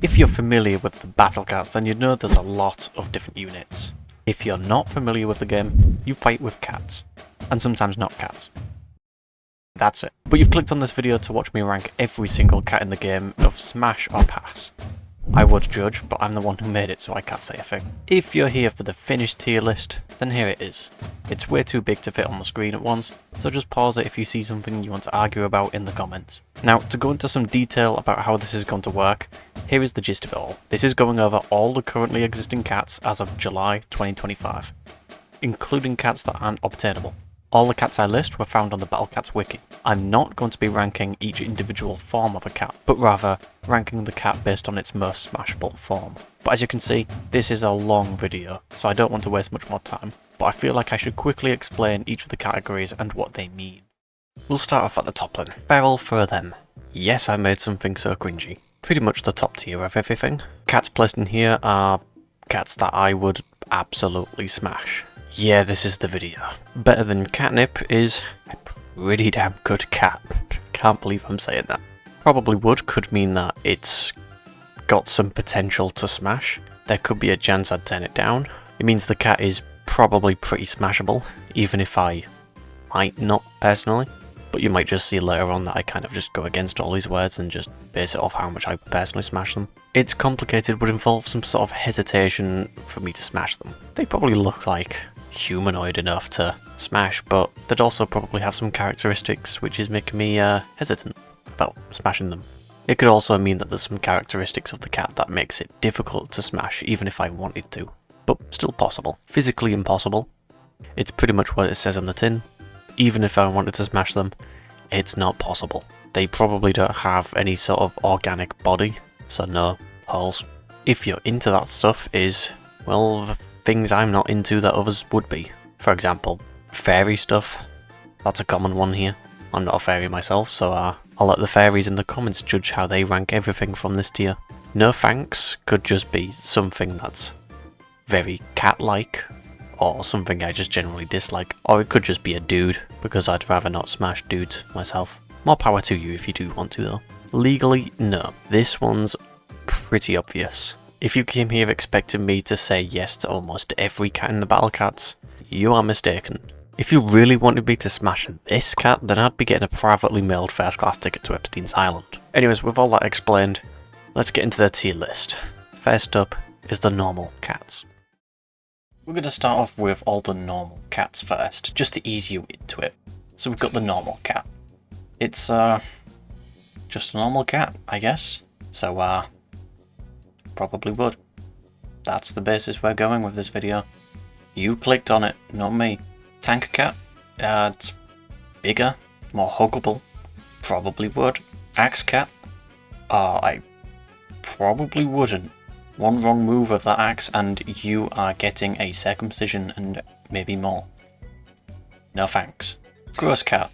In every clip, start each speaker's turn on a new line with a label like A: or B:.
A: If you're familiar with the battle cats, then you know there's a lot of different units. If you're not familiar with the game, you fight with cats. And sometimes not cats. That's it. But you've clicked on this video to watch me rank every single cat in the game of smash or pass. I would judge, but I'm the one who made it, so I can't say a thing. If you're here for the finished tier list, then here it is. It's way too big to fit on the screen at once, so just pause it if you see something you want to argue about in the comments. Now, to go into some detail about how this is going to work, here is the gist of it all. This is going over all the currently existing cats as of July 2025, including cats that aren't obtainable. All the cats I list were found on the Battle Cats wiki. I'm not going to be ranking each individual form of a cat, but rather ranking the cat based on its most smashable form. But as you can see, this is a long video, so I don't want to waste much more time, but I feel like I should quickly explain each of the categories and what they mean. We'll start off at the top then. Feral for them. Yes, I made something so cringy. Pretty much the top tier of everything. Cats placed in here are cats that I would absolutely smash. Yeah, this is the video. Better than catnip is a pretty damn good cat. Can't believe I'm saying that. Probably would could mean that it's got some potential to smash. There could be a chance I'd turn it down. It means the cat is probably pretty smashable, even if I might not personally. But you might just see later on that I kind of just go against all these words and just base it off how much I personally smash them. It's complicated, would involve some sort of hesitation for me to smash them. They probably look like humanoid enough to smash, but they'd also probably have some characteristics which is making me hesitant about smashing them. It could also mean that there's some characteristics of the cat that makes it difficult to smash even if I wanted to, but still possible. Physically impossible. It's pretty much what it says on the tin. Even if I wanted to smash them, it's not possible. They probably don't have any sort of organic body, so no holes. If you're into that stuff is, well, the things I'm not into that others would be. For example, fairy stuff. That's a common one here. I'm not a fairy myself, so I'll let the fairies in the comments judge how they rank everything from this tier. No thanks could just be something that's very cat-like, or something I just generally dislike, or it could just be a dude, because I'd rather not smash dudes myself. More power to you if you do want to though. Legally, no. This one's pretty obvious. If you came here expecting me to say yes to almost every cat in the Battle Cats, you are mistaken. If you really wanted me to smash this cat, then I'd be getting a privately mailed first class ticket to Epstein's Island. Anyways, with all that explained, let's get into the tier list. First up is the normal cats. We're going to start off with all the normal cats first, just to ease you into it. So we've got the normal cat. It's just a normal cat, I guess. So probably would. That's the basis we're going with this video. You clicked on it, not me. Tank cat, it's bigger, more huggable, probably would. Axe cat, I probably wouldn't. One wrong move of that axe and you are getting a circumcision and maybe more. No thanks. Gross cat,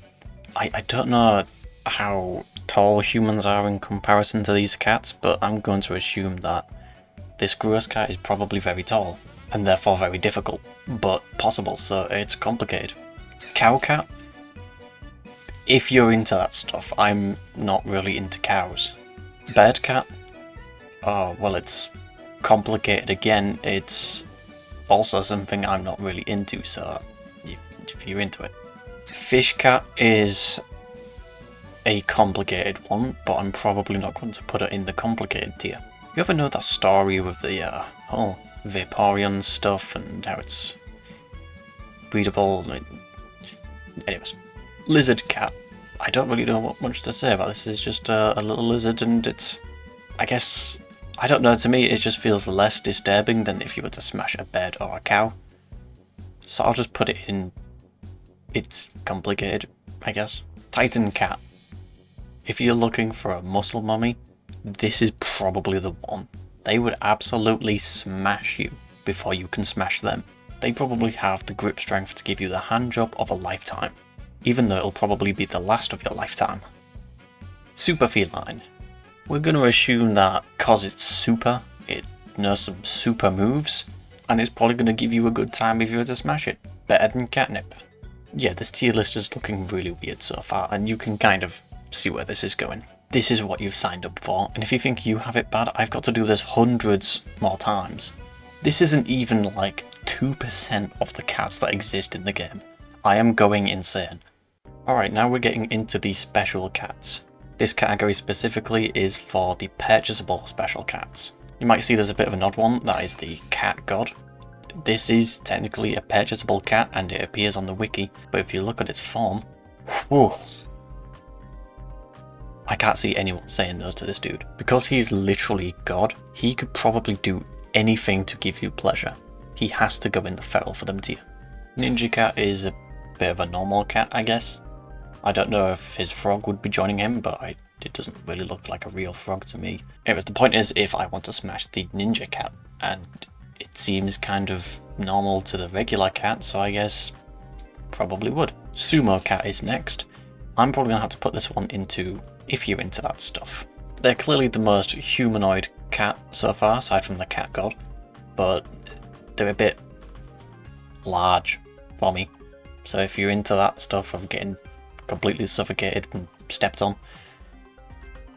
A: I don't know how tall humans are in comparison to these cats, but I'm going to assume that this gross cat is probably very tall, and therefore very difficult, but possible, so it's complicated. Cow cat? If you're into that stuff, I'm not really into cows. Bird cat? Oh, well, it's complicated again. It's also something I'm not really into, so if you're into it. Fish cat is a complicated one, but I'm probably not going to put it in the complicated tier. You ever know that story with the whole Vaporeon stuff and how it's breedable? Anyways, lizard cat. I don't really know what much to say about this. It's just a little lizard, and it's, I guess, I don't know, to me it just feels less disturbing than if you were to smash a bird or a cow. So I'll just put it in, it's complicated, I guess. Titan cat. If you're looking for a muscle mummy, this is probably the one. They would absolutely smash you before you can smash them. They probably have the grip strength to give you the handjob of a lifetime, even though it'll probably be the last of your lifetime. Super feline. We're going to assume that cause it's super, it knows some super moves, and it's probably going to give you a good time if you were to smash it. Better than catnip. Yeah, this tier list is looking really weird so far, and you can kind of see where this is going. this is what you've signed up for, and if you think you have it bad, I've got to do this hundreds more times. This isn't even like 2% of the cats that exist in the game. I am going insane. Alright, now we're getting into the special cats. This category specifically is for the purchaseable special cats. You might see there's a bit of an odd one, that is the cat god. This is technically a purchaseable cat and it appears on the wiki, but if you look at its form, whew, I can't see anyone saying those to this dude. Because he's literally God, he could probably do anything to give you pleasure. He has to go in the feral for them tier. Ninja cat is a bit of a normal cat, I guess. I don't know if his frog would be joining him, but it doesn't really look like a real frog to me. Anyways, the point is, if I want to smash the ninja cat, and it seems kind of normal to the regular cat, so I guess probably would. Sumo cat is next. I'm probably going to have to put this one into if you're into that stuff. They're clearly the most humanoid cat so far, aside from the cat god, but they're a bit large for me. So if you're into that stuff of getting completely suffocated and stepped on,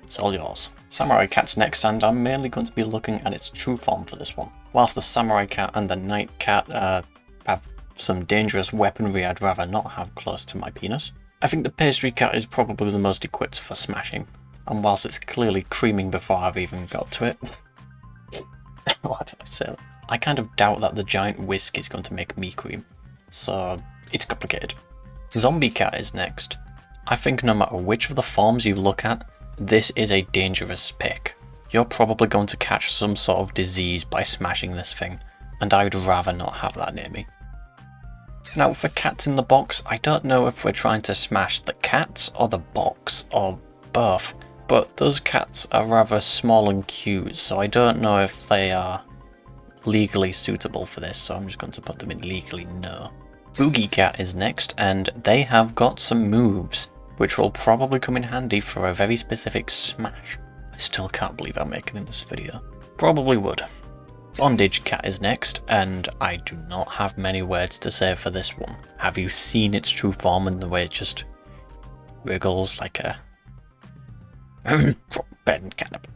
A: it's all yours. Samurai cat's next, and I'm mainly going to be looking at its true form for this one. Whilst the samurai cat and the night cat have some dangerous weaponry I'd rather not have close to my penis, I think the pastry cat is probably the most equipped for smashing. And whilst it's clearly creaming before I've even got to it, why did I say that? I kind of doubt that the giant whisk is going to make me cream, so it's complicated. Zombie cat is next. I think no matter which of the forms you look at, this is a dangerous pick. You're probably going to catch some sort of disease by smashing this thing, and I would rather not have that near me. Now for cats in the box, I don't know if we're trying to smash the cats or the box or both, but those cats are rather small and cute, so I don't know if they are legally suitable for this, so I'm just going to put them in legally no. Boogie cat is next, and they have got some moves, which will probably come in handy for a very specific smash. I still can't believe I'm making this video. Probably would. Bondage cat is next, and I do not have many words to say for this one. Have you seen its true form and the way it just wriggles like a bed catnip?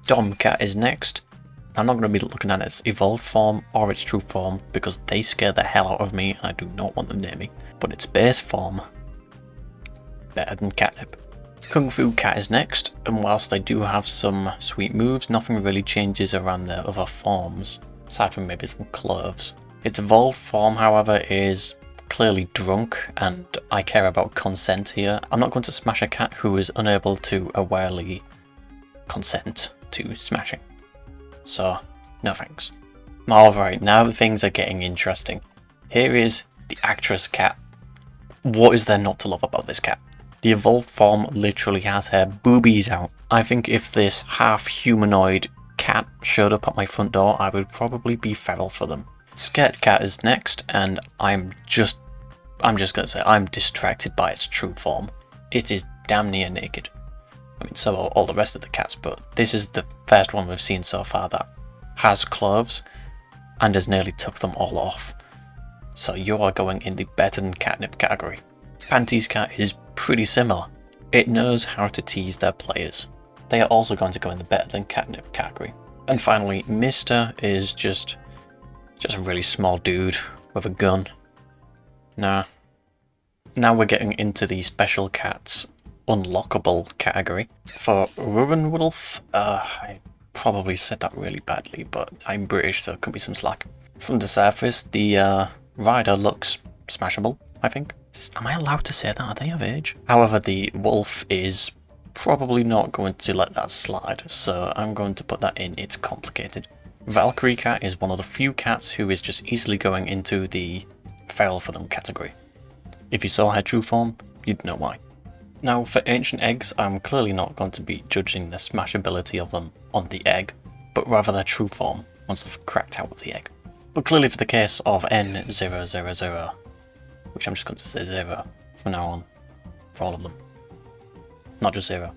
A: Dom cat is next. I'm not going to be looking at its evolved form or its true form because they scare the hell out of me and I do not want them near me. But its base form, better than catnip. Kung Fu cat is next, and whilst they do have some sweet moves, nothing really changes around their other forms, aside from maybe some clothes. Its evolved form, however, is clearly drunk, and I care about consent here. I'm not going to smash a cat who is unable to awarely consent to smashing. So, no thanks. Alright, now things are getting interesting. Here is the actress cat. What is there not to love about this cat? The evolved form literally has her boobies out. I think if this half-humanoid cat showed up at my front door, I would probably be feral for them. Scared cat is next, and I'm just gonna say I'm distracted by its true form. It is damn near naked. I mean, so are all the rest of the cats, but this is the first one we've seen so far that has clothes and has nearly took them all off. So you are going in the better than catnip category. Panties cat is pretty similar. It knows how to tease their players. They are also going to go in the better than catnip category. And finally, Mister is just a really small dude with a gun. Nah. Now we're getting into the special cats unlockable category. For Rurenwolf, I probably said that really badly, but I'm British, so it could be some slack. From the surface, the rider looks smashable, I think. Am I allowed to say that? Are they of age? However, the wolf is probably not going to let that slide, so I'm going to put that in. It's complicated. Valkyrie cat is one of the few cats who is just easily going into the feral for them category. If you saw her true form, you'd know why. Now for ancient eggs, I'm clearly not going to be judging the smashability of them on the egg, but rather their true form once they've cracked out of the egg. But clearly for the case of N000, which I'm just going to say 0 from now on, for all of them. Not just 0,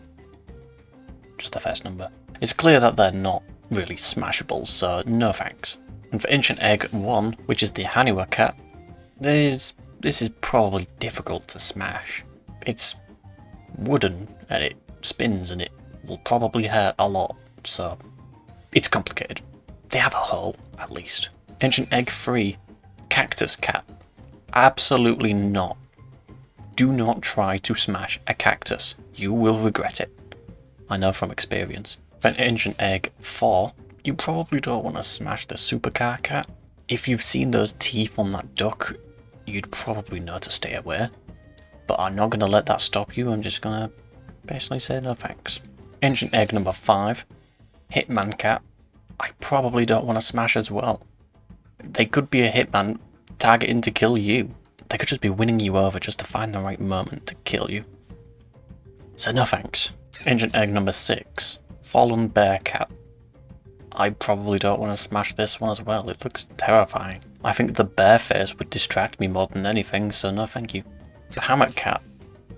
A: just the first number. It's clear that they're not really smashable, so no thanks. And for Ancient Egg 1, which is the Haniwa cat, this is probably difficult to smash. It's wooden, and it spins, and it will probably hurt a lot, so it's complicated. They have a hole, at least. Ancient Egg 3. Cactus Cat. Absolutely not. Do not try to smash a cactus. You will regret it. I know from experience. Then Ancient Egg 4. You probably don't want to smash the supercar cat. If you've seen those teeth on that duck, you'd probably know to stay away. But I'm not going to let that stop you. I'm just going to basically say no thanks. Ancient Egg number 5. Hitman Cat. I probably don't want to smash as well. They could be a hitman targeting to kill you. They could just be winning you over just to find the right moment to kill you. So no thanks. Ancient Egg number 6. Fallen Bear Cat. I probably don't want to smash this one as well. It looks terrifying. I think the bear face would distract me more than anything, so no thank you. The Hammock Cat.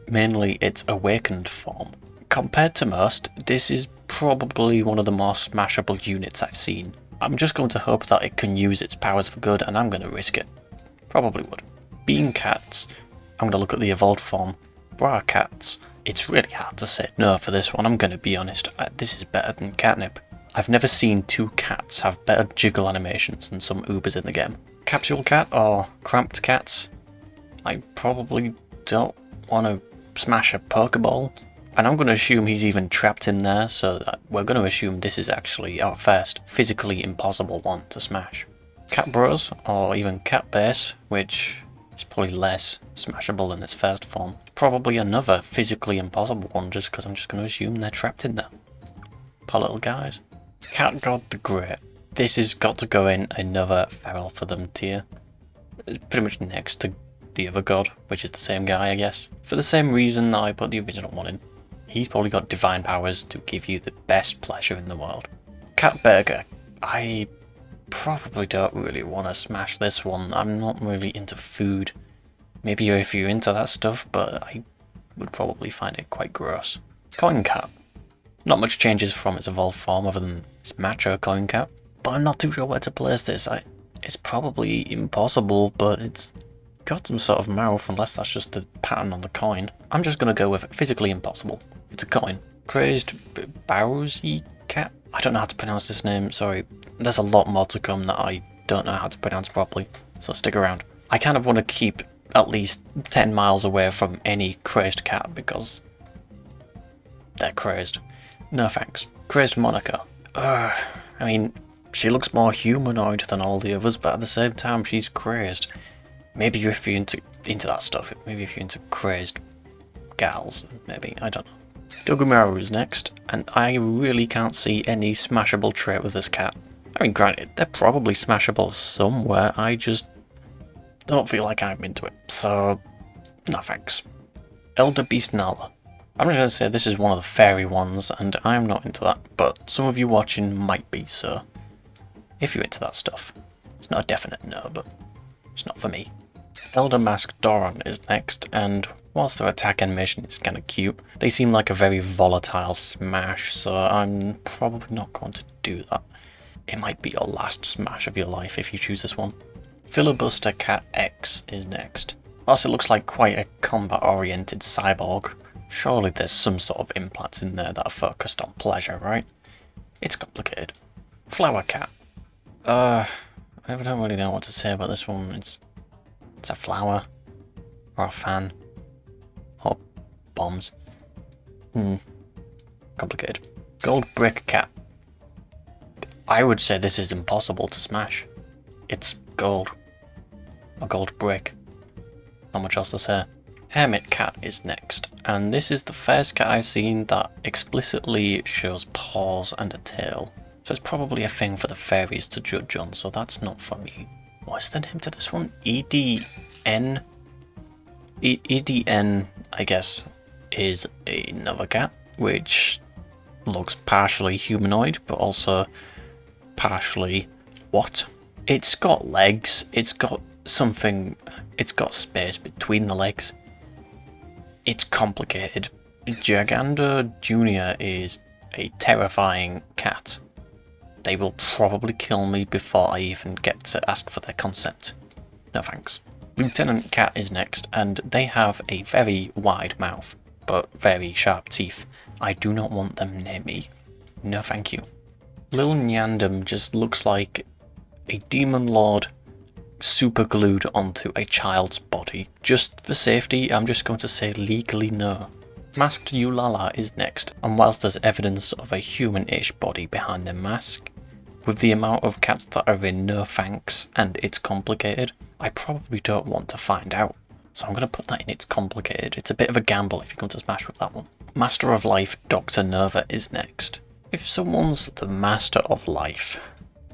A: Mainly its awakened form. Compared to most, this is probably one of the more smashable units I've seen. I'm just going to hope that it can use its powers for good, and I'm going to risk it. Probably would. Bean Cats. I'm going to look at the evolved form. Bra Cats. It's really hard to say no for this one, I'm going to be honest. This is better than Catnip. I've never seen two cats have better jiggle animations than some Ubers in the game. Capsule Cat or Cramped Cats. I probably don't want to smash a Pokeball. And I'm going to assume he's even trapped in there, so that we're going to assume this is actually our first physically impossible one to smash. Cat Bros, or even Cat Base, which is probably less smashable than its first form. Probably another physically impossible one, just because I'm just going to assume they're trapped in there. Poor little guys. Cat God the Great. This has got to go in another Feral for them tier. It's pretty much next to the other god, which is the same guy, I guess. For the same reason that I put the original one in. He's probably got divine powers to give you the best pleasure in the world. Cat Burger. I probably don't really want to smash this one. I'm not really into food. Maybe if you're into that stuff, but I would probably find it quite gross. Coin Cat. Not much changes from its evolved form other than its macho Coin Cat. But I'm not too sure where to place this. It's probably impossible, but it's got some sort of mouth, unless that's just the pattern on the coin. I'm just going to go with physically impossible. It's a coin. Crazed Bowsy Cat? I don't know how to pronounce this name, sorry. There's a lot more to come that I don't know how to pronounce properly, so stick around. I kind of want to keep at least 10 miles away from any crazed cat because they're crazed. No thanks. Crazed Monica. I mean, she looks more humanoid than all the others, but at the same time she's crazed. Maybe if you're into that stuff, maybe if you're into crazed gals, maybe, I don't know. Dogumaru is next, and I really can't see any smashable trait with this cat. I mean, granted, they're probably smashable somewhere, I just don't feel like I'm into it, so no thanks. Elder Beast Nala. I'm just going to say this is one of the fairy ones, and I'm not into that, but some of you watching might be, so if you're into that stuff. It's not a definite no, but it's not for me. Elder Mask Doran is next, and whilst their attack animation is kind of cute, they seem like a very volatile smash, so I'm probably not going to do that. It might be your last smash of your life if you choose this one. Filibuster Cat X is next. Whilst it looks like quite a combat-oriented cyborg, surely there's some sort of implants in there that are focused on pleasure, right? It's complicated. Flower Cat. I don't really know what to say about this one. It's a flower, or a fan, or bombs. Complicated. Gold Brick Cat. I would say this is impossible to smash. It's gold. A gold brick. Not much else to say. Hermit Cat is next, and this is the first cat I've seen that explicitly shows paws and a tail. So it's probably a thing for the fairies to judge on, so that's not for me. What's the name to this one? EDN? EDN, I guess, is another cat, which looks partially humanoid, but also partially what? It's got legs, it's got something, it's got space between the legs. It's complicated. Gigando Jr. is a terrifying cat. They will probably kill me before I even get to ask for their consent. No thanks. Lieutenant Cat is next, and they have a very wide mouth, but very sharp teeth. I do not want them near me. No thank you. Lil Nyandem just looks like a demon lord super glued onto a child's body. Just for safety, I'm just going to say legally no. Masked Yulala is next, and whilst there's evidence of a human-ish body behind the mask, with the amount of cats that are in no thanks and it's complicated, I probably don't want to find out. So I'm going to put that in it's complicated. It's a bit of a gamble if you come to Smash with that one. Master of Life Dr. Nova is next. If someone's the Master of Life,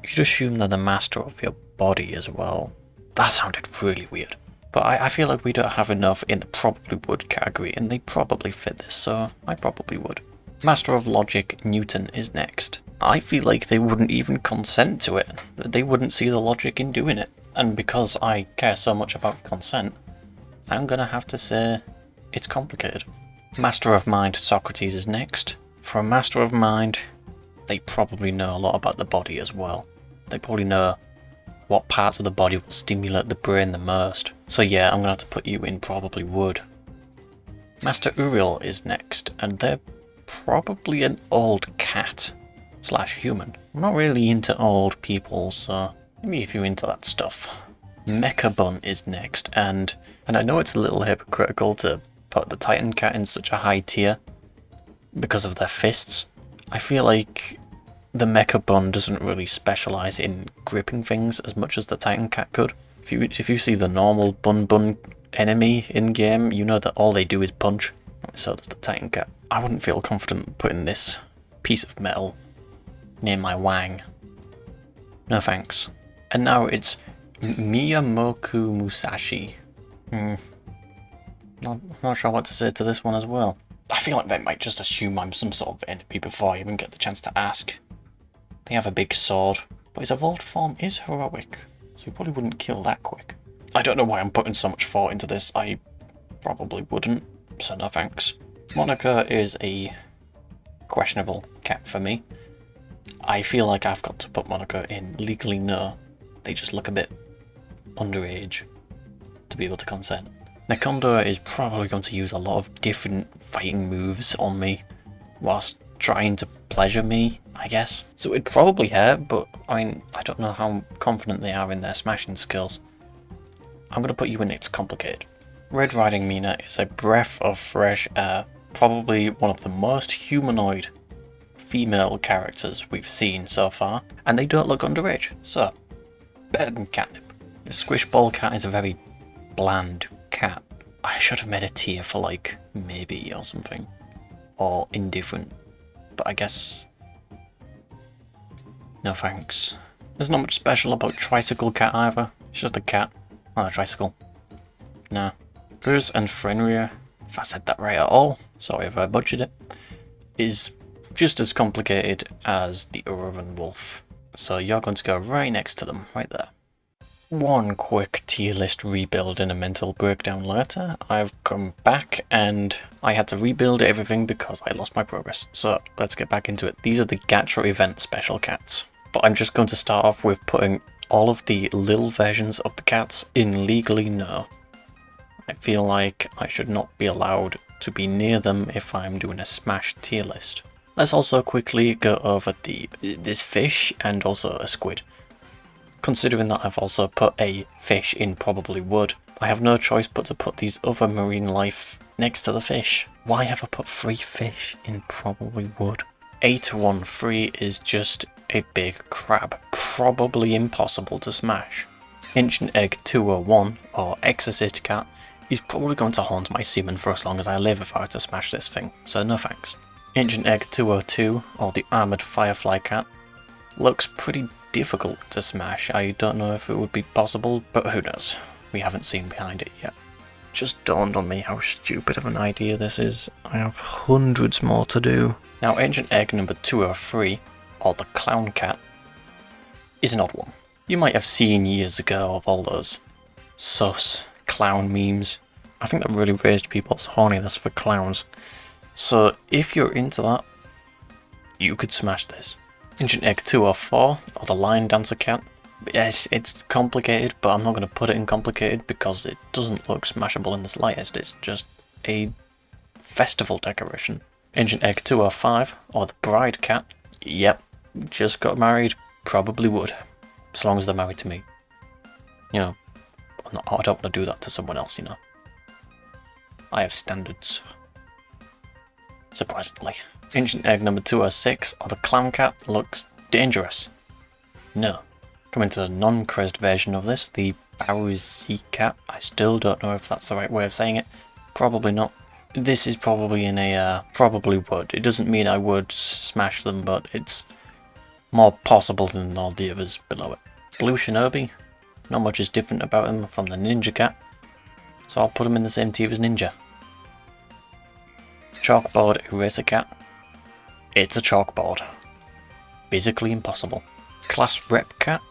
A: you should assume they're the master of your body as well. That sounded really weird. But I feel like we don't have enough in the probably would category, and they probably fit this, so I probably would. Master of Logic Newton is next. I feel like they wouldn't even consent to it. They wouldn't see the logic in doing it. And because I care so much about consent, I'm gonna have to say it's complicated. Master of Mind Socrates is next. For a Master of Mind, they probably know a lot about the body as well. They probably know what parts of the body will stimulate the brain the most. So yeah, I'm gonna have to put you in probably would. Master Uriel is next, and they're probably an old cat / human. I'm not really into old people, so maybe if you're into that stuff. Mechabun is next, and I know it's a little hypocritical to put the Titan cat in such a high tier because of their fists. I feel like the Mechabun doesn't really specialise in gripping things as much as the Titan cat could. If you see the normal Bun enemy in game, you know that all they do is punch. So does the Titan cat. I wouldn't feel confident putting this piece of metal near my wang. No thanks. And now it's Miyamoku Musashi. Not sure what to say to this one as well. I feel like they might just assume I'm some sort of enemy before I even get the chance to ask. They have a big sword, but his evolved form is heroic, so he probably wouldn't kill that quick. I don't know why I'm putting so much thought into this. I probably wouldn't, so no thanks. Monica is a questionable cat for me. I feel like I've got to put Monica in legally no. They just look a bit underage to be able to consent. Nekonda is probably going to use a lot of different fighting moves on me whilst trying to pleasure me, I guess. So it'd probably hurt, but I mean, I don't know how confident they are in their smashing skills. I'm going to put you in it's complicated. Red Riding Mina is a breath of fresh air, probably one of the most humanoid female characters we've seen so far, and they don't look underage, so better than Catnip. The Squishball cat is a very bland cat. I should have made a tier for like maybe or something, or indifferent, but I guess no thanks. There's not much special about Tricycle Cat either. It's just a cat on a tricycle. Nah. Buzz and Fenrir, if I said that right at all, sorry if I butchered it, is just as complicated as the Uravan Wolf. So you're going to go right next to them, right there. One quick tier list rebuild and a mental breakdown later, I've come back and I had to rebuild everything because I lost my progress. So let's get back into it. These are the Gacha event special cats. But I'm just going to start off with putting all of the little versions of the cats in legally no. I feel like I should not be allowed to be near them if I'm doing a Smash tier list. Let's also quickly go over this fish and also a squid. Considering that I've also put a fish in probably would, I have no choice but to put these other marine life next to the fish. Why have I put 3 fish in probably would? 813 is just a big crab, probably impossible to smash. Ancient Egg 201, or Exorcist Cat, is probably going to haunt my semen for as long as I live if I were to smash this thing, so no thanks. Ancient Egg 202, or the Armoured Firefly Cat, looks pretty difficult to smash. I don't know if it would be possible, but who knows? We haven't seen behind it yet. Just dawned on me how stupid of an idea this is. I have hundreds more to do. Now Ancient Egg number 203, or the Clown Cat, is an odd one. You might have seen years ago of all those sus clown memes. I think that really raised people's horniness for clowns. So if you're into that, you could smash this. Ancient Egg 204, or the Lion Dancer Cat. Yes, it's complicated, but I'm not going to put it in complicated because it doesn't look smashable in the slightest. It's just a festival decoration. Ancient Egg 205, or the Bride Cat. Yep, just got married, probably would. As long as they're married to me. You know, I don't want to do that to someone else, you know. I have standards. Surprisingly. Ancient Egg number 206, or the Clown Cat, looks dangerous. No. Coming to the non-crazed version of this, the Bowsy Cat. I still don't know if that's the right way of saying it. Probably not. This is probably in a, probably would. It doesn't mean I would smash them, but it's more possible than all the others below it. Blue Shinobi. Not much is different about him from the Ninja Cat, so I'll put him in the same tier as Ninja. Chalkboard Eraser Cat. It's a chalkboard. Physically impossible. Class Rep Cat.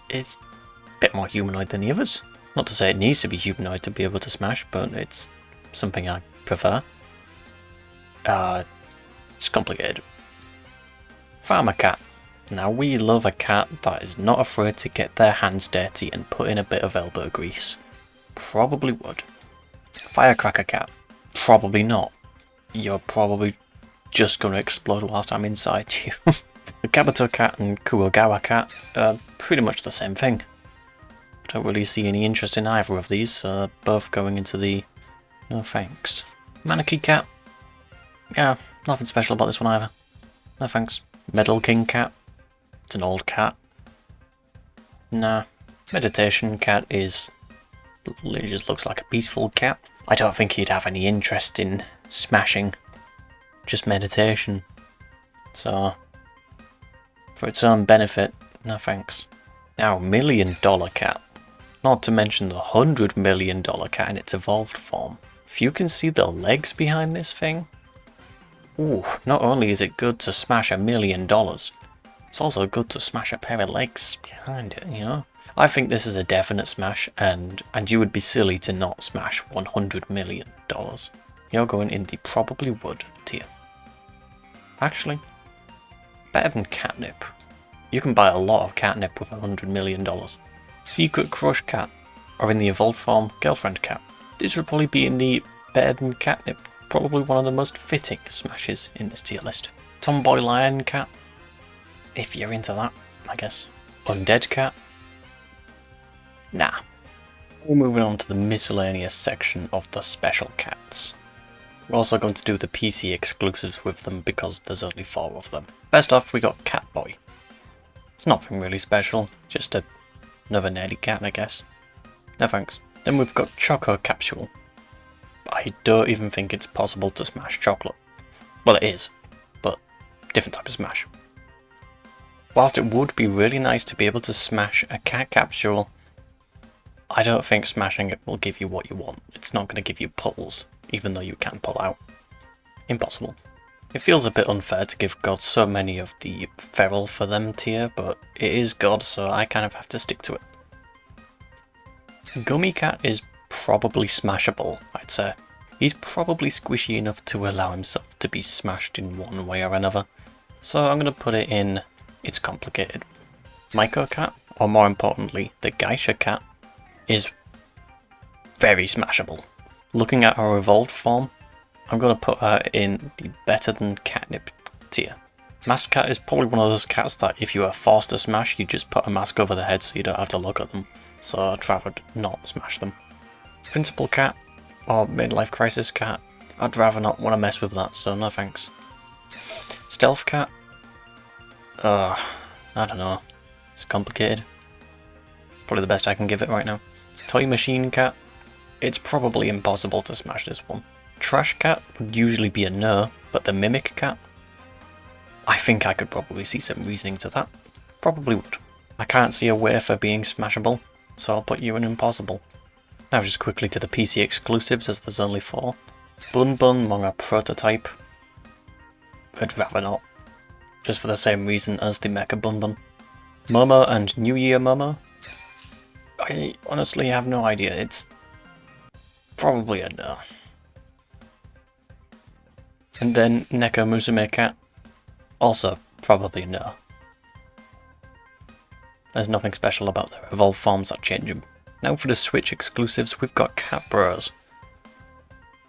A: It's a bit more humanoid than the others. Not to say it needs to be humanoid to be able to smash, but it's something I prefer. It's complicated. Farmer Cat. Now we love a cat that is not afraid to get their hands dirty and put in a bit of elbow grease. Probably would. Firecracker Cat. Probably not. You're probably just going to explode whilst I'm inside you. The Kabuto Cat and Kurogawa Cat are pretty much the same thing. Don't really see any interest in either of these, both going into the no thanks. Maneki Cat. Yeah, nothing special about this one either. No thanks. Metal King Cat. It's an old cat. Nah. Meditation Cat is... it just looks like a peaceful cat. I don't think he'd have any interest in smashing. Just meditation. So, for its own benefit, no thanks. Now, $1 Million Cat. Not to mention the $100 Million Cat in its evolved form. If you can see the legs behind this thing, ooh, not only is it good to smash $1 million, it's also good to smash a pair of legs behind it, you know? I think this is a definite smash, and you would be silly to not smash $100 million. You're going in the probably would tier. Actually, better than catnip. You can buy a lot of catnip with $100 million. Secret Crush Cat, or in the evolved form, Girlfriend Cat. This would probably be in the better than catnip, probably one of the most fitting smashes in this tier list. Tomboy Lion Cat, if you're into that, I guess. Undead Cat, nah. We're moving on to the miscellaneous section of the special cats. We're also going to do the PC exclusives with them because there's only 4 of them. First off, we got Catboy. It's nothing really special, just another nerdy cat, I guess. No thanks. Then we've got Choco Capsule. I don't even think it's possible to smash chocolate. Well, it is, but different type of smash. Whilst it would be really nice to be able to smash a cat capsule, I don't think smashing it will give you what you want. It's not going to give you pulls, even though you can pull out. Impossible. It feels a bit unfair to give God so many of the feral for them tier, but it is God, so I kind of have to stick to it. Gummy Cat is probably smashable, I'd say. He's probably squishy enough to allow himself to be smashed in one way or another, so I'm going to put it in it's complicated. Maiko Cat, or more importantly, the Gacha Cat, is very smashable. Looking at her evolved form, I'm going to put her in the better than catnip tier. Masked Cat is probably one of those cats that if you are forced to smash, you just put a mask over their head so you don't have to look at them. So I'd rather not smash them. Principal Cat, or Midlife Crisis Cat, I'd rather not want to mess with that, so no thanks. Stealth Cat, I don't know. It's complicated. Probably the best I can give it right now. Toy Machine Cat, it's probably impossible to smash this one. Trash Cat would usually be a no, but the Mimic Cat, I think I could probably see some reasoning to that. Probably would. I can't see a way for being smashable, so I'll put you in impossible. Now just quickly to the PC exclusives, as there's only 4. Bun Bun Monga Prototype, I'd rather not. Just for the same reason as the Mecha Bun Bun. Momo and New Year Momo, I honestly have no idea. It's probably a no. And then Neko Musume Cat, also probably no. There's nothing special about their evolved forms that change them. Now for the Switch exclusives, we've got Cat Bros.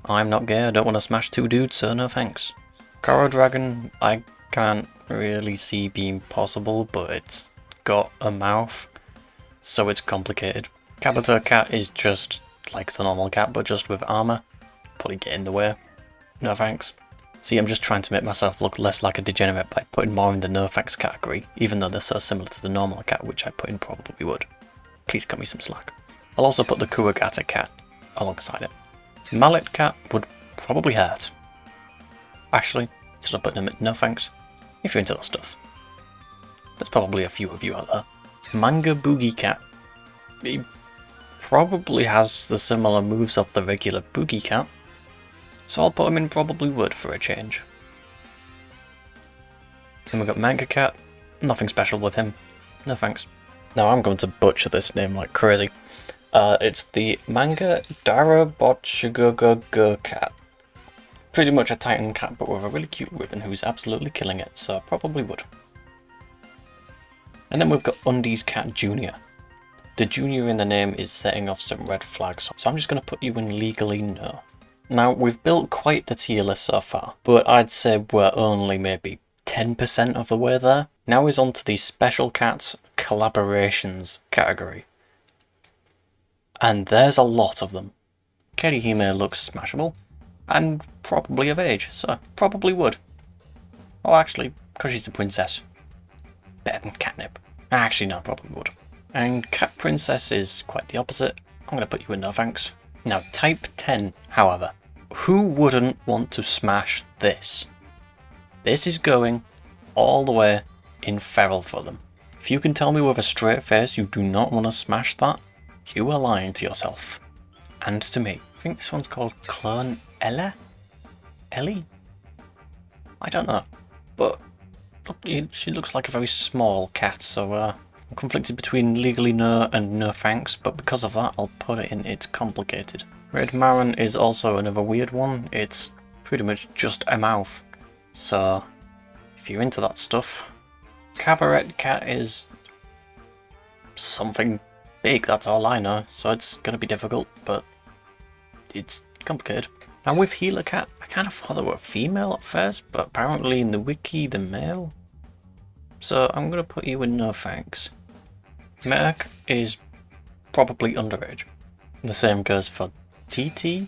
A: I'm not gay, I don't want to smash two dudes, so no thanks. Coral Dragon, I can't really see being possible, but it's got a mouth, so it's complicated. Kabuto Cat is just like the normal cat, but just with armour. Probably get in the way. No thanks. See, I'm just trying to make myself look less like a degenerate by putting more in the no thanks category, even though they're so similar to the normal cat, which I put in probably would. Please cut me some slack. I'll also put the Kuwagata cat alongside it. Mallet cat would probably hurt. Actually, instead of putting him at no thanks, if you're into that stuff. There's probably a few of you out there. Manga Boogie cat. He probably has the similar moves of the regular Boogie cat, so I'll put him in probably would for a change. Then we've got Manga cat. Nothing special with him. No thanks. Now I'm going to butcher this name like crazy. It's the Manga Darabotsugogo cat. Pretty much a Titan cat, but with a really cute ribbon who's absolutely killing it, so probably would. And then we've got Undies Cat Junior. The junior in the name is setting off some red flags, so I'm just going to put you in legally no. Now, we've built quite the tier list so far, but I'd say we're only maybe 10% of the way there. Now is on to the Special Cats Collaborations category. And there's a lot of them. Kerihime looks smashable, and probably of age, so probably would. Oh, actually, because she's the princess. Better than Catnip. Actually, no, probably would. And Cat Princess is quite the opposite. I'm going to put you in no thanks. Now, Type 10, however. Who wouldn't want to smash this? This is going all the way in feral for them. If you can tell me with a straight face you do not want to smash that, you are lying to yourself. And to me. I think this one's called Clone Ella? Ellie? I don't know. But she looks like a very small cat, so I'm conflicted between legally no and no thanks, but because of that I'll put it in It's Complicated. Red Maron is also another weird one. It's pretty much just a mouth, so if you're into that stuff. Cabaret Cat is something big, that's all I know, so it's going to be difficult, but it's complicated. Now with Healer Cat, I kind of thought they were female at first, but apparently in the wiki they're male. So I'm going to put you in no thanks. Merc is probably underage. The same goes for TT,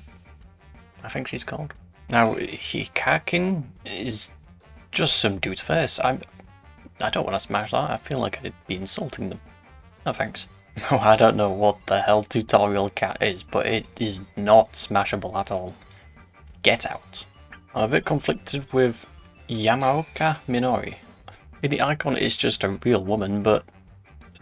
A: I think she's called. Now Hikakin is just some dude's face. I don't want to smash that, I feel like I'd be insulting them. No thanks. No, I don't know what the hell Tutorial Cat is, but it is not smashable at all. Get out. I'm a bit conflicted with Yamaoka Minori. The icon is just a real woman, but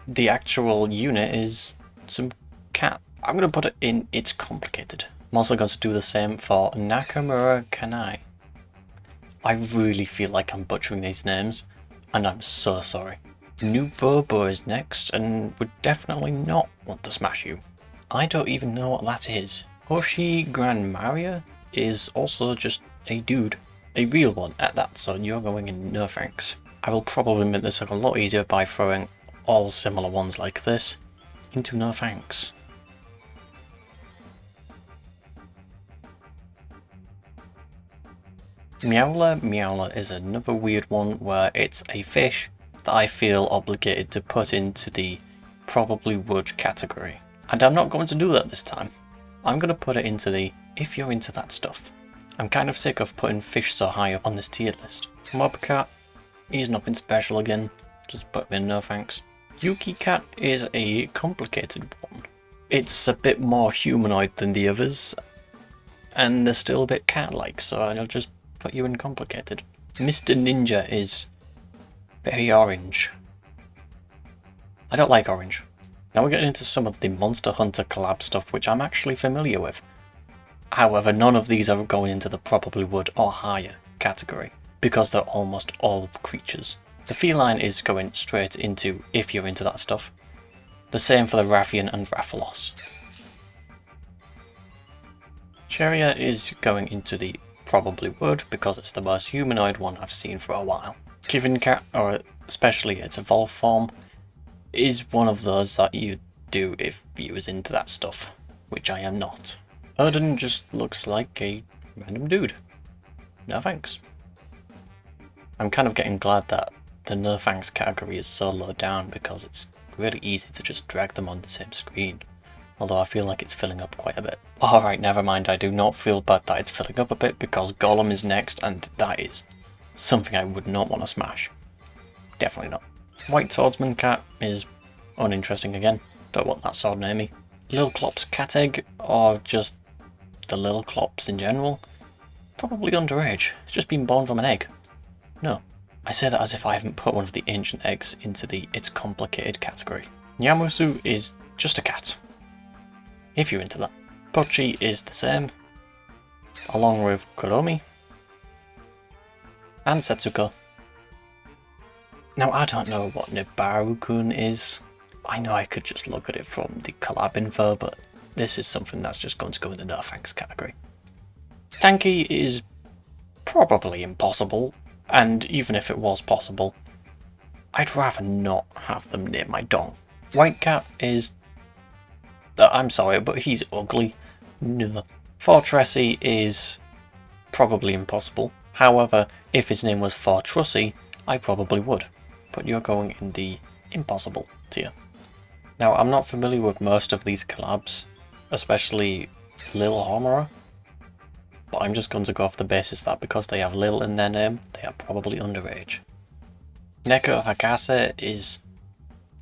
A: the actual unit is some cat. I'm going to put it in It's Complicated. I'm also going to do the same for Nakamura Kanai. I really feel like I'm butchering these names, and I'm so sorry. New Bobo is next, and would definitely not want to smash you. I don't even know what that is. Hoshi Grand Maria is also just a dude. A real one at that, so you're going in no thanks. I will probably make this look a lot easier by throwing all similar ones like this into no thanks. Meowler is another weird one where it's a fish that I feel obligated to put into the probably would category. And I'm not going to do that this time. I'm going to put it into the if you're into that stuff. I'm kind of sick of putting fish so high up on this tier list. Mobcat, he's nothing special again, just put him in no thanks. Yuki Cat is a complicated one. It's a bit more humanoid than the others, and they're still a bit cat-like, so I'll just put you in complicated. Mr. Ninja is very orange. I don't like orange. Now we're getting into some of the Monster Hunter collab stuff, which I'm actually familiar with. However, none of these are going into the probably would or higher category, because they're almost all creatures. The feline is going straight into if you're into that stuff. The same for the Rathian and Rathalos. Cheria is going into the probably would, because it's the most humanoid one I've seen for a while. Kivin Cat, or especially its evolved form, is one of those that you do if you was into that stuff, which I am not. Odin just looks like a random dude. No thanks. I'm kind of getting glad that the no thanks category is so low down because it's really easy to just drag them on the same screen. Although I feel like it's filling up quite a bit. Alright, never mind, I do not feel bad that it's filling up a bit because Golem is next and that is something I would not want to smash. Definitely not. White Swordsman Cat is uninteresting again. Don't want that sword near me. Lil Clop's cat egg, or just the Lil Clops in general. Probably underage. It's just been born from an egg. No. I say that as if I haven't put one of the ancient eggs into the it's complicated category. Nyamusu is just a cat. If you're into that. Pochi is the same. Along with Kuromi. And Setsuko. Now I don't know what Nibaru-kun is. I know I could just look at it from the collab info, but this is something that's just going to go in the no thanks category. Tanky is probably impossible, and even if it was possible, I'd rather not have them near my dong. White Cat is... I'm sorry, but he's ugly. No. Fortressy is probably impossible. However, if his name was Fortrussy, I probably would. But you're going in the impossible tier. Now, I'm not familiar with most of these collabs, especially Lil Homura, but I'm just going to go off the basis that because they have Lil in their name, they are probably underage. Neko Hakase is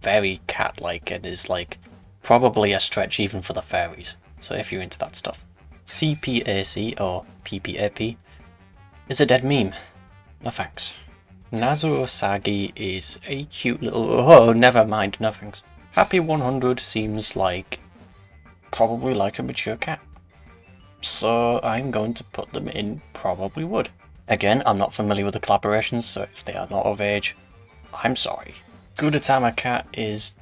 A: very cat-like and is like probably a stretch even for the fairies, so if you're into that stuff. CPAC, or PPAP, is a dead meme. No thanks. Nazu Osagi is a cute little... Oh, never mind, no thanks. Happy 100 seems like... probably like a mature cat. So I'm going to put them in probably would. Again, I'm not familiar with the collaborations, so if they are not of age, I'm sorry. Gudetama Cat is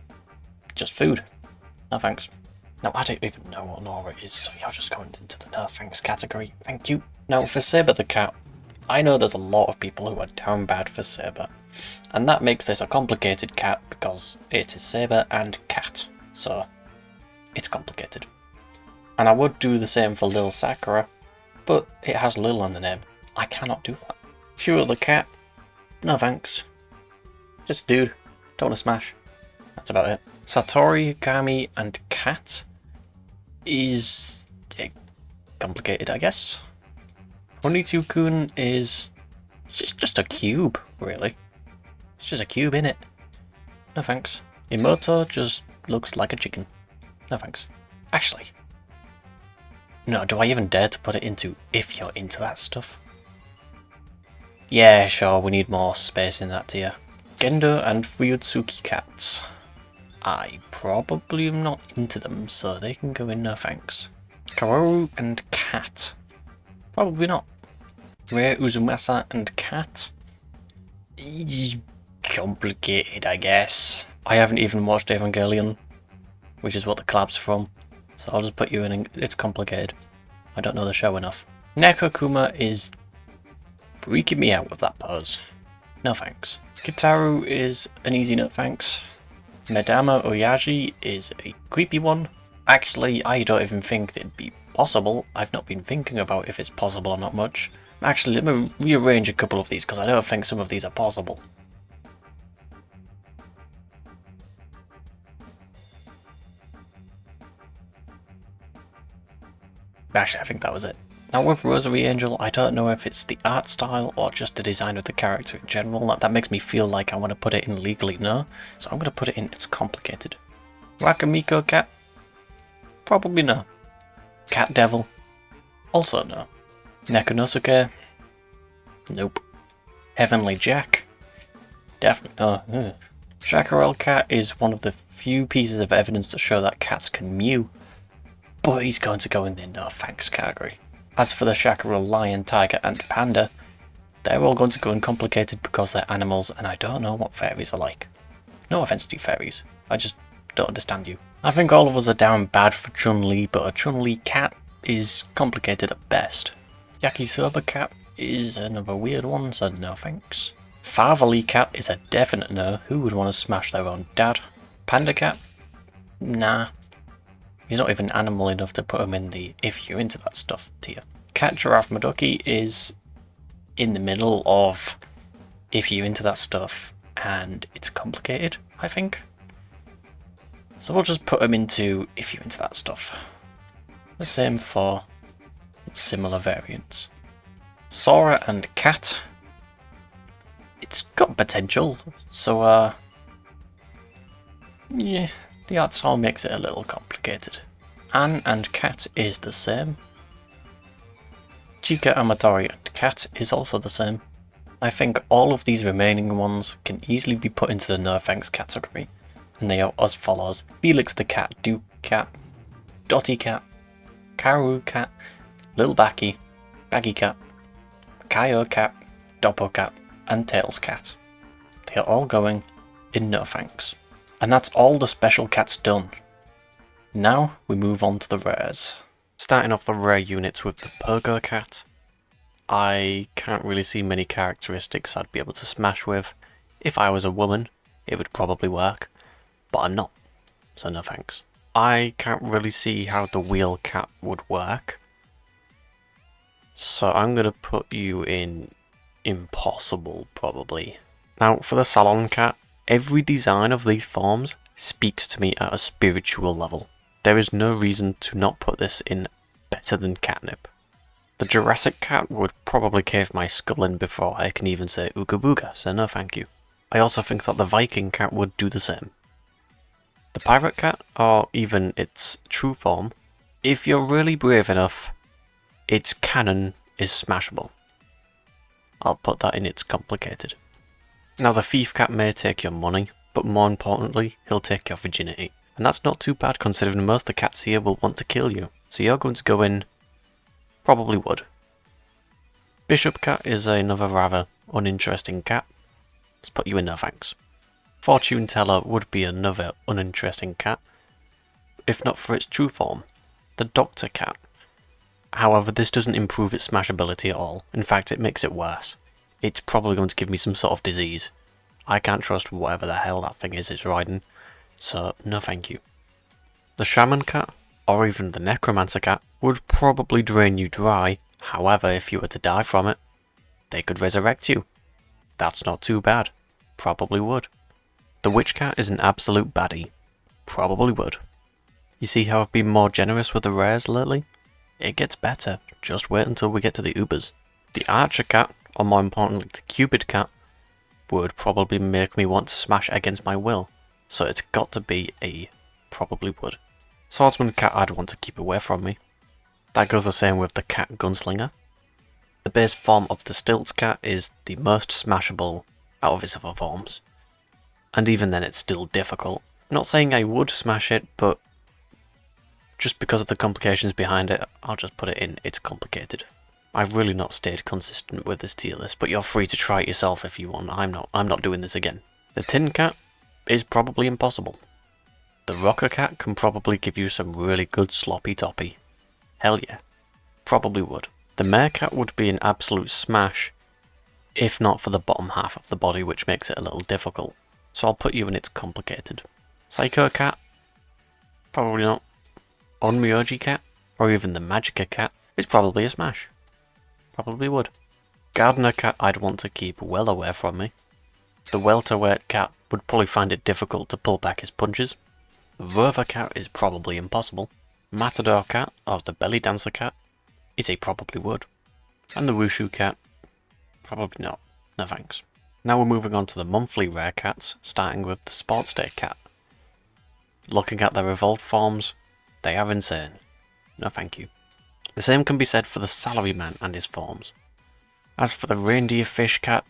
A: just food. No thanks. Now I don't even know what Nora is, so you're just going into the no thanks category. Thank you. Now for Saber the Cat, I know there's a lot of people who are down bad for Saber, and that makes this a complicated cat because it is Saber and cat, so it's complicated. And I would do the same for Lil Sakura, but it has Lil on the name. I cannot do that. Sure the Cat, no thanks. Just a dude, don't want to smash. That's about it. Satori, Kami and Cat is complicated, I guess. Honeydew-kun is just a cube, really. It's just a cube, innit? No thanks. Imoto just looks like a chicken. No thanks. Actually, no, do I even dare to put it into if you're into that stuff? Yeah, sure, we need more space in that tier. Gendo and Fuyutsuki cats. I probably am not into them, so they can go in no thanks. Kaworu and Cat. Probably not. Rei Uzumasa and Cat. Complicated, I guess. I haven't even watched Evangelion, which is what the collab's from, so I'll just put you in. It's complicated. I don't know the show enough. Nekokuma is freaking me out with that pose. No thanks. Kitaru is an easy no thanks. Medama Oyaji is a creepy one. Actually, I don't even think it'd be possible. I've not been thinking about if it's possible or not much. Actually, let me rearrange a couple of these because I don't think some of these are possible. Actually, I think that was it. Now with Rosary Angel, I don't know if it's the art style or just the design of the character in general. That makes me feel like I want to put it in legally no, so I'm going to put it in it's complicated. Rakamiko Cat? Probably no. Cat Devil? Also no. Nekonosuke? Nope. Heavenly Jack? Definitely no. Ugh. Chaparral Cat is one of the few pieces of evidence to show that cats can mew, but he's going to go in the no thanks category. As for the Chaparral Lion, Tiger and Panda, they're all going to go in complicated because they're animals and I don't know what fairies are like. No offense to you fairies, I just don't understand you. I think all of us are down bad for Chun-Li, but a Chun-Li cat is complicated at best. Yakisoba Cat is another weird one, so no thanks. Fatherly Cat is a definite no. Who would want to smash their own dad? Panda Cat? Nah. He's not even animal enough to put him in the if you're into that stuff tier. Cat Giraffe Madoki is in the middle of if you're into that stuff and it's complicated, I think. So we'll just put him into if you're into that stuff. The same for similar variants. Sora and Cat. It's got potential, so yeah, the art style makes it a little complicated. Anne and Cat is the same. Chika Amatori and Cat is also the same. I think all of these remaining ones can easily be put into the no thanks category, and they are as follows: Felix the Cat, Duke Cat, Dotty Cat, Karu Cat, Lil Backy, Baggy Cat, Kaio Cat, Doppo Cat, and Tails Cat. They are all going in no thanks. And that's all the special cats done. Now we move on to the rares. Starting off the rare units with the Pogo Cat. I can't really see many characteristics I'd be able to smash with. If I was a woman, it would probably work, but I'm not, so no thanks. I can't really see how the Wheel Cat would work, so I'm going to put you in Impossible, probably. Now, for the Salon Cat, every design of these forms speaks to me at a spiritual level. There is no reason to not put this in better than Catnip. The Jurassic Cat would probably cave my skull in before I can even say Ooga Booga, so no thank you. I also think that the Viking Cat would do the same. The Pirate Cat, or even its true form, if you're really brave enough, its cannon is smashable. I'll put that in its complicated. Now the Thief Cat may take your money, but more importantly, he'll take your virginity. And that's not too bad considering most of the cats here will want to kill you. So you're going to go in, probably would. Bishop Cat is another rather uninteresting cat. Let's put you in there, thanks. Fortune Teller would be another uninteresting cat, if not for its true form, the Doctor Cat. However, this doesn't improve its smashability at all. In fact, it makes it worse. It's probably going to give me some sort of disease. I can't trust whatever the hell that thing is it's riding, so no thank you. The Shaman Cat, or even the Necromancer Cat, would probably drain you dry. However, if you were to die from it, they could resurrect you. That's not too bad. Probably would. The Witch Cat is an absolute baddie. Probably would. You see how I've been more generous with the rares lately? It gets better. Just wait until we get to the Ubers. The Archer Cat, or more importantly the Cupid Cat, would probably make me want to smash against my will. So it's got to be a probably would. Swordsman Cat I'd want to keep away from me. That goes the same with the Cat Gunslinger. The base form of the Stilts Cat is the most smashable out of its other forms. And even then it's still difficult. Not saying I would smash it, but just because of the complications behind it, I'll just put it in it's complicated. I've really not stayed consistent with this tier list, but you're free to try it yourself if you want. I'm not doing this again. The Tin Cat is probably impossible. The Rocker Cat can probably give you some really good sloppy toppy. Hell yeah. Probably would. The Mare Cat would be an absolute smash, if not for the bottom half of the body, which makes it a little difficult. So I'll put you in its complicated. Psycho Cat? Probably not. Onmyoji Cat, or even the Magica Cat, is probably a smash. Probably would. Gardener Cat I'd want to keep well away from me. The Welterweight Cat would probably find it difficult to pull back his punches. The Rover Cat is probably impossible. Matador Cat, or the Belly Dancer Cat, is a probably would. And the Wushu Cat, probably not. No thanks. Now we're moving on to the monthly rare cats, starting with the Sports Day Cat. Looking at their evolved forms, they are insane. No thank you. The same can be said for the Salaryman and his forms. As for the Reindeer Fish Cat,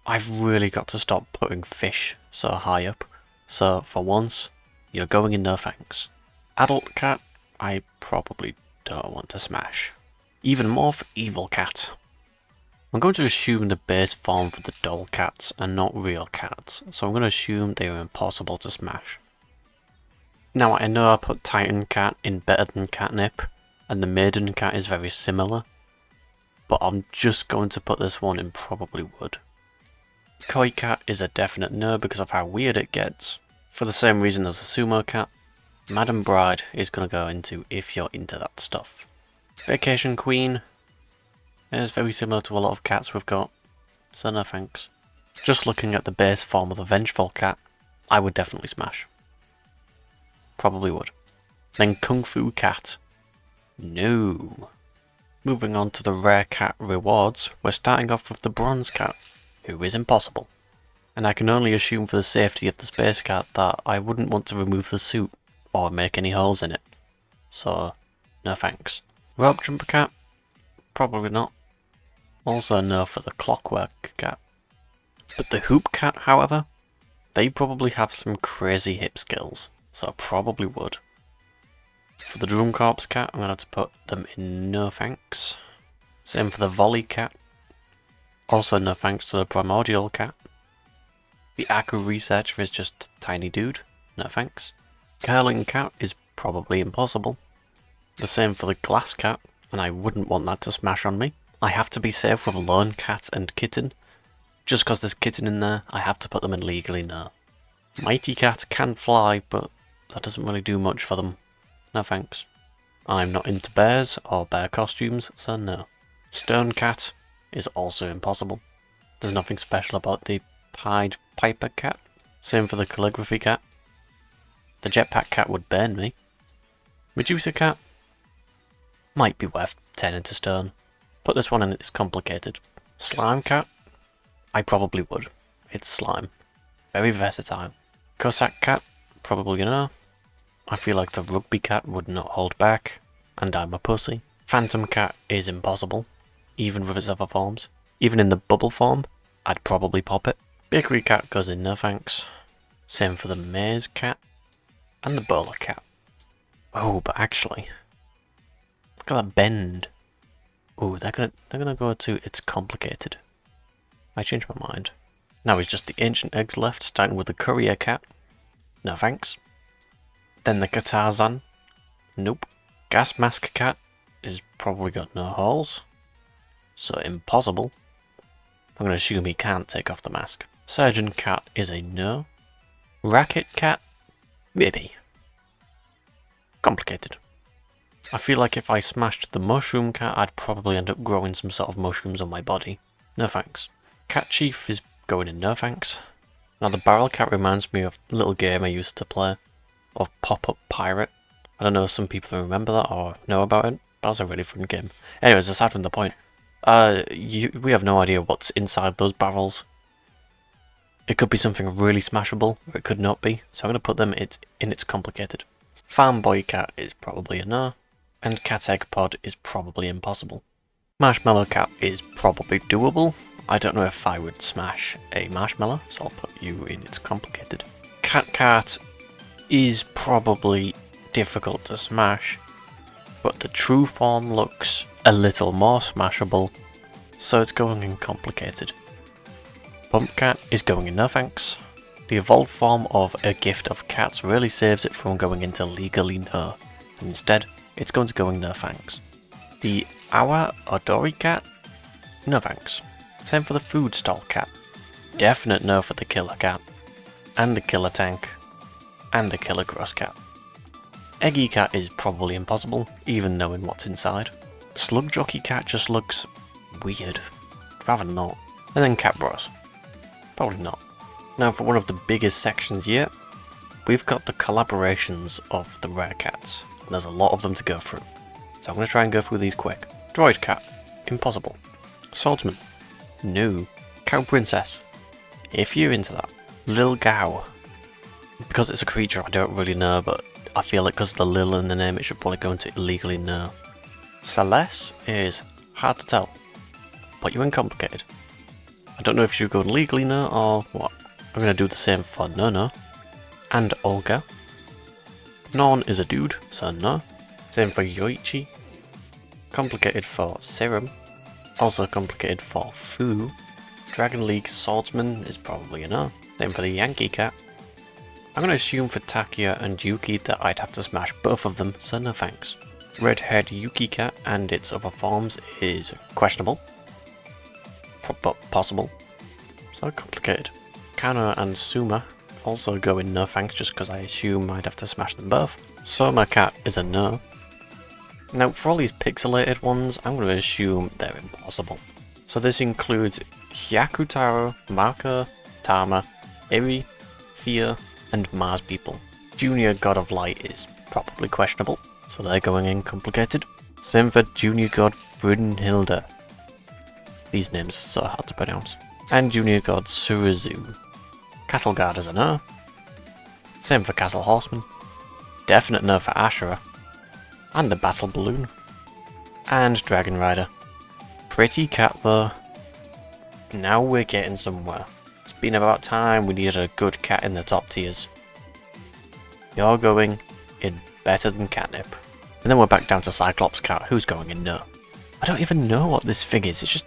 A: I've really got to stop putting fish so high up, so for once, you're going in no thanks. Adult Cat, I probably don't want to smash. Even more for Evil Cat. I'm going to assume the base form for the doll cats are not real cats, so I'm going to assume they are impossible to smash. Now I know I put Titan Cat in better than Catnip, and the Maiden Cat is very similar, but I'm just going to put this one in probably would. Koi Cat is a definite no because of how weird it gets, for the same reason as the Sumo Cat. Madam Bride is going to go into if you're into that stuff. Vacation Queen is very similar to a lot of cats we've got, so no thanks. Just looking at the base form of the Vengeful cat, I would definitely smash. Probably would. Then Kung Fu cat. No. Moving on to the rare cat rewards, we're starting off with the bronze cat, who is impossible. And I can only assume for the safety of the space cat that I wouldn't want to remove the suit or make any holes in it. So, no thanks. Rope jumper cat? Probably not. Also no for the clockwork cat. But the hoop cat, however, they probably have some crazy hip skills, so I probably would. For the drum corps cat, I'm going to have to put them in no thanks. Same for the volley cat. Also no thanks to the primordial cat. The Aku researcher is just a tiny dude, no thanks. Curling cat is probably impossible. The same for the glass cat, and I wouldn't want that to smash on me. I have to be safe with lone cat and kitten. Just because there's kitten in there, I have to put them in legally no. Mighty cat can fly, but that doesn't really do much for them. No thanks. I'm not into bears or bear costumes, so no. Stone cat is also impossible. There's nothing special about the Pied Piper cat. Same for the calligraphy cat. The jetpack cat would burn me. Medusa cat might be worth turning to stone. Put this one in, it's complicated. Slime cat? I probably would. It's slime. Very versatile. Cossack cat? Probably no. I feel like the rugby cat would not hold back, and I'm a pussy. Phantom cat is impossible, even with its other forms. Even in the bubble form, I'd probably pop it. Bakery cat goes in no thanks. Same for the maze cat, and the bowler cat. Oh, but actually, look at that bend. Oh, they're gonna go to it's complicated. I changed my mind. Now it's just the ancient eggs left, starting with the courier cat. No thanks. Then the Katarzan. Nope. Gas mask cat is probably got no holes. So impossible. I'm going to assume he can't take off the mask. Surgeon cat is a no. Racket cat? Maybe. Complicated. I feel like if I smashed the mushroom cat, I'd probably end up growing some sort of mushrooms on my body. No thanks. Cat chief is going in no thanks. Now the barrel cat reminds me of a little game I used to play. Of Pop-Up Pirate. I don't know if some people remember that or know about it. That was a really fun game. Anyways, aside from the point, we have no idea what's inside those barrels. It could be something really smashable, or it could not be. So I'm going to put them in its complicated. Farm Boy Cat is probably a no. And Cat Egg Pod is probably impossible. Marshmallow Cat is probably doable. I don't know if I would smash a marshmallow, so I'll put you in its complicated. Cat is probably difficult to smash, but the true form looks a little more smashable, so it's going in complicated. Pumpcat is going in no thanks. The evolved form of a gift of cats really saves it from going into legally no. Instead, it's going to go in no thanks. The Awa Odori cat? No thanks. Same for the food stall cat. Definite no for the killer cat. And the killer tank. And the killer grass cat. Eggy cat is probably impossible, even knowing what's inside. Slug jockey cat just looks weird. I'd rather not. And then cat bros. Probably not. Now for one of the biggest sections yet, we've got the collaborations of the rare cats. And there's a lot of them to go through. So I'm going to try and go through these quick. Droid cat. Impossible. Swordsman. No. Cow princess. If you're into that. Lil Gao. Because it's a creature, I don't really know, but I feel like because of the Lil in the name, it should probably go into illegally no. Celeste is hard to tell. Put you in complicated. I don't know if you should go legally no or what. I'm going to do the same for No. And Olga. Non is a dude, so no. Same for Yoichi. Complicated for Serum. Also complicated for Fu. Dragon League Swordsman is probably a no. Same for the Yankee cat. I'm going to assume for Takia and Yuki that I'd have to smash both of them, so no thanks. Red-haired Yuki cat and its other forms is questionable. But possible. So complicated. Kano and Suma also go in no thanks, just because I assume I'd have to smash them both. Soma cat is a no. Now for all these pixelated ones, I'm going to assume they're impossible. So this includes Hyakutaro, Mako, Tama, Eri, Thea, and Mars people. Junior God of Light is probably questionable, so they're going in complicated. Same for Junior God Brynhilde. These names are so hard to pronounce. And Junior God Surizu. Castle Guard is a no. Same for Castle Horseman. Definite no for Ashura. And the Battle Balloon. And Dragon Rider. Pretty cat though. Now we're getting somewhere. It's been about time we needed a good cat in the top tiers. You're going in better than catnip. And then we're back down to Cyclops cat, who's going in no. I don't even know what this thing is, it's just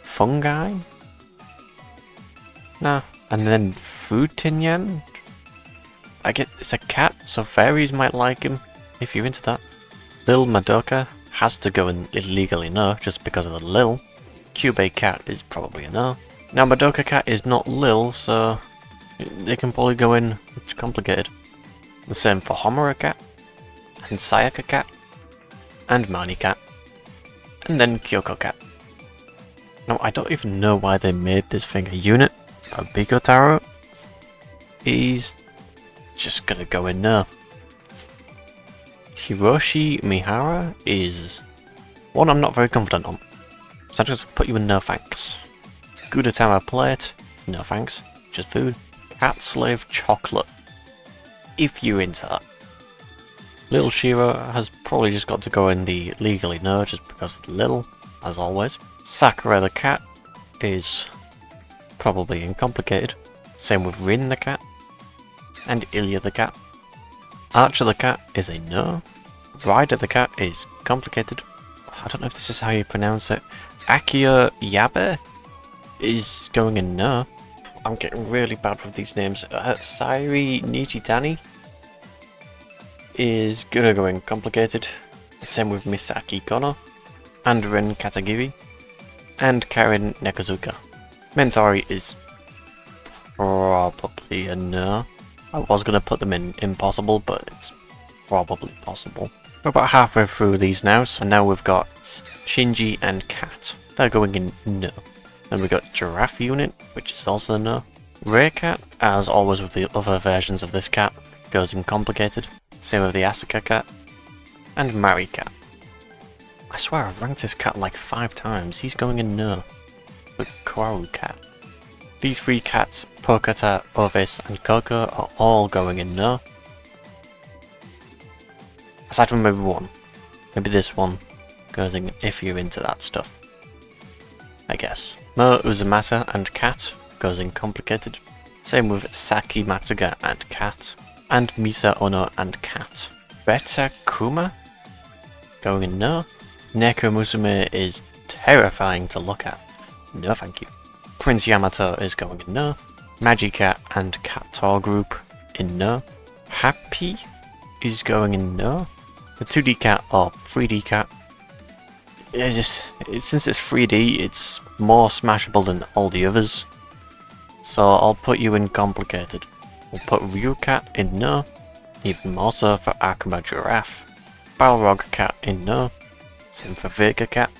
A: fungi? Nah. And then Futinyan? I get it's a cat, so fairies might like him, if you're into that. Lil Madoka has to go in illegally no, just because of the Lil. Cube cat is probably a no. Now Madoka cat is not Lil, so they can probably go in, it's complicated. The same for Homura cat, and Sayaka cat, and Mani cat, and then Kyoko cat. Now I don't even know why they made this thing a unit, but Biko Taro, he's just gonna go in no. Hiroshi Mihara is one I'm not very confident on, so I'm just put you in no thanks. Gudetama plate, no thanks, just food. Cat slave chocolate, if you're into that. Little Shiro has probably just got to go in the legally no, just because of the little, as always. Sakura the cat is probably uncomplicated. Same with Rin the cat, and Ilya the cat. Archer the cat is a no. Ryder the cat is complicated. I don't know if this is how you pronounce it. Akio Yabe is going in no. I'm getting really bad with these names. Sairi Nichitani is gonna go in complicated. Same with Misaki Kono, and Ren Katagiri, and Karen Nekazuka. Mentori is probably a no. I was gonna put them in impossible, but it's probably possible. We're about halfway through these now, so now we've got Shinji and Cat. They're going in no. Then we got Giraffe Unit, which is also no. Rare Cat, as always with the other versions of this cat, goes in complicated. Same with the Asuka Cat. And Mari Cat. I swear I've ranked this cat like 5 times, he's going in no. With Kwaru Cat. These 3 cats, Pokata, Ovis and Coco, are all going in no. Aside from maybe one. Maybe this one goes in if you're into that stuff. I guess. Mo Uzumasa and Cat goes in complicated. Same with Saki Matsuga and Cat. And Misa Ono and Cat. Beta Kuma going in no. Neko Musume is terrifying to look at. No thank you. Prince Yamato is going in no. Magicat and Cat Tor group in no. Happy is going in no. The 2D cat or 3D cat. Since it's 3D, it's more smashable than all the others. So I'll put you in complicated. We'll put Ryu Cat in no. Even more so for Akuma Giraffe. Balrog Cat in no. Same for Vega Cat.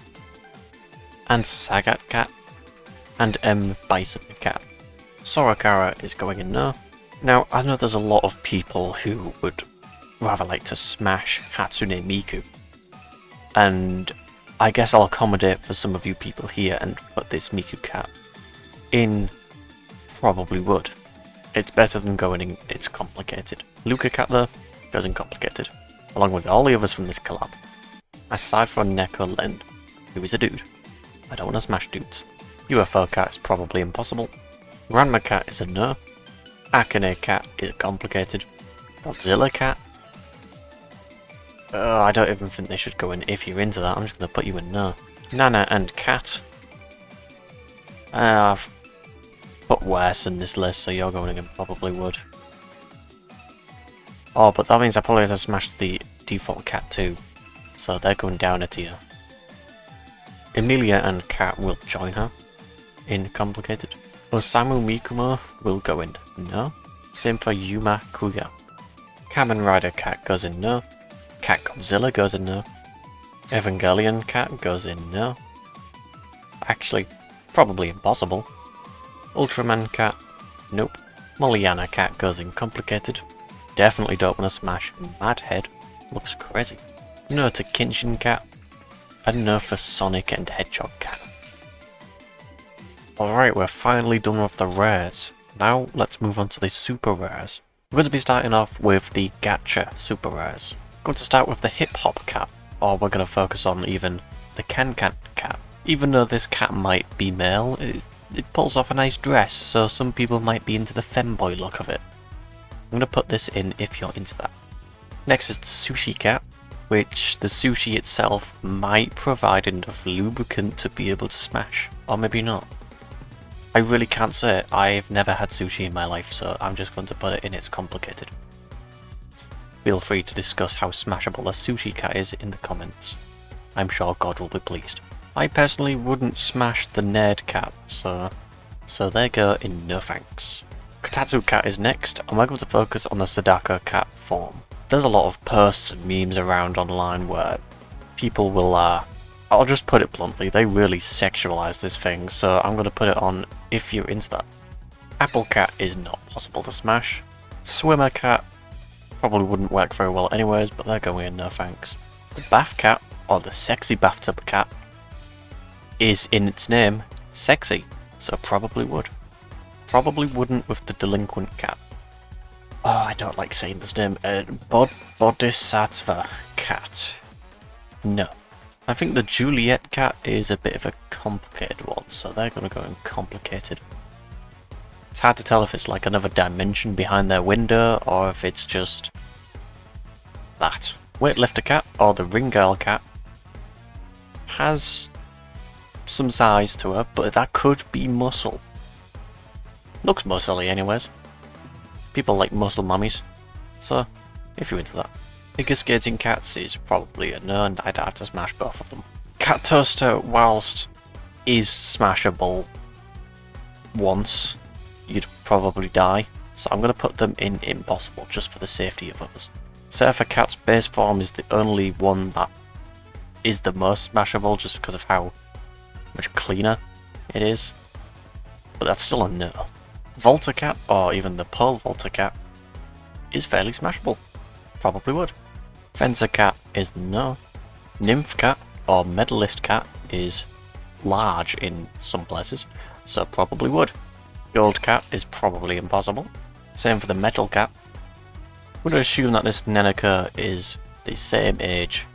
A: And Sagat Cat. And M Bison Cat. Sorokara is going in no. Now, I know there's a lot of people who would rather like to smash Hatsune Miku. And I guess I'll accommodate for some of you people here and put this Miku cat in probably would. It's better than going in it's complicated. Luca cat though, goes in complicated. Along with all the others from this collab. Aside from Neko Len, who is a dude. I don't want to smash dudes. UFO cat is probably impossible. Ranma cat is a no. Akane cat is complicated. Godzilla cat. I don't even think they should go in if you're into that. I'm just going to put you in no. Nana and Cat. I've put worse in this list, so you're going in probably would. Oh, but that means I probably have to smash the default cat too. So they're going down a tier. Emilia and Cat will join her in complicated. Osamu Mikumo will go in no. Same for Yuma Kuya. Kamen Rider cat goes in no. Cat Godzilla goes in no. Evangelion cat goes in no. Actually, probably impossible. Ultraman cat, nope. Moliana cat goes in complicated. Definitely don't want to smash Madhead, looks crazy. No to Kinshin cat, and no for Sonic and Hedgehog cat. Alright, we're finally done with the rares. Now let's move on to the super rares. We're going to be starting off with the Gacha super rares. I'm going to start with the Hip Hop cat, or we're going to focus on even the Can cat. Even though this cat might be male, it pulls off a nice dress, so some people might be into the femboy look of it. I'm going to put this in if you're into that. Next is the Sushi cat, which the sushi itself might provide enough lubricant to be able to smash, or maybe not. I really can't say. I've never had sushi in my life, so I'm just going to put it in it's complicated. Feel free to discuss how smashable a sushi cat is in the comments. I'm sure God will be pleased. I personally wouldn't smash the Nerd cat, so they go in no thanks. Kotatsu cat is next, and we're going to focus on the Sadako cat form. There's a lot of posts and memes around online where people will, I'll just put it bluntly, they really sexualize this thing, so I'm going to put it on if you're into that. Apple cat is not possible to smash. Swimmer cat probably wouldn't work very well anyways, but they're going in no thanks. The bath cat, or the sexy bathtub cat, is in its name sexy, so probably would. Probably wouldn't with the delinquent cat. Oh, I don't like saying this name. Bodhisattva cat. No. I think the Juliet cat is a bit of a complicated one, so they're going to go in complicated. It's hard to tell if it's like another dimension behind their window, or if it's just that. Weightlifter cat, or the ring girl cat, has some size to her, but that could be muscle. Looks muscly anyways. People like muscle mummies, so if you're into that. Figure skating cats is probably a no, and I'd have to smash both of them. Cat toaster, whilst is smashable once, you'd probably die, so I'm going to put them in impossible just for the safety of others. Surfer cat's base form is the only one that is the most smashable just because of how much cleaner it is, but that's still a no. Volta cat, or even the pole Volta cat, is fairly smashable. Probably would. Fencer cat is no. Nymph cat, or medalist cat, is large in some places, so probably would. Gold cat is probably impossible. Same for the metal cat. I'm going to assume that this Neneka is the same age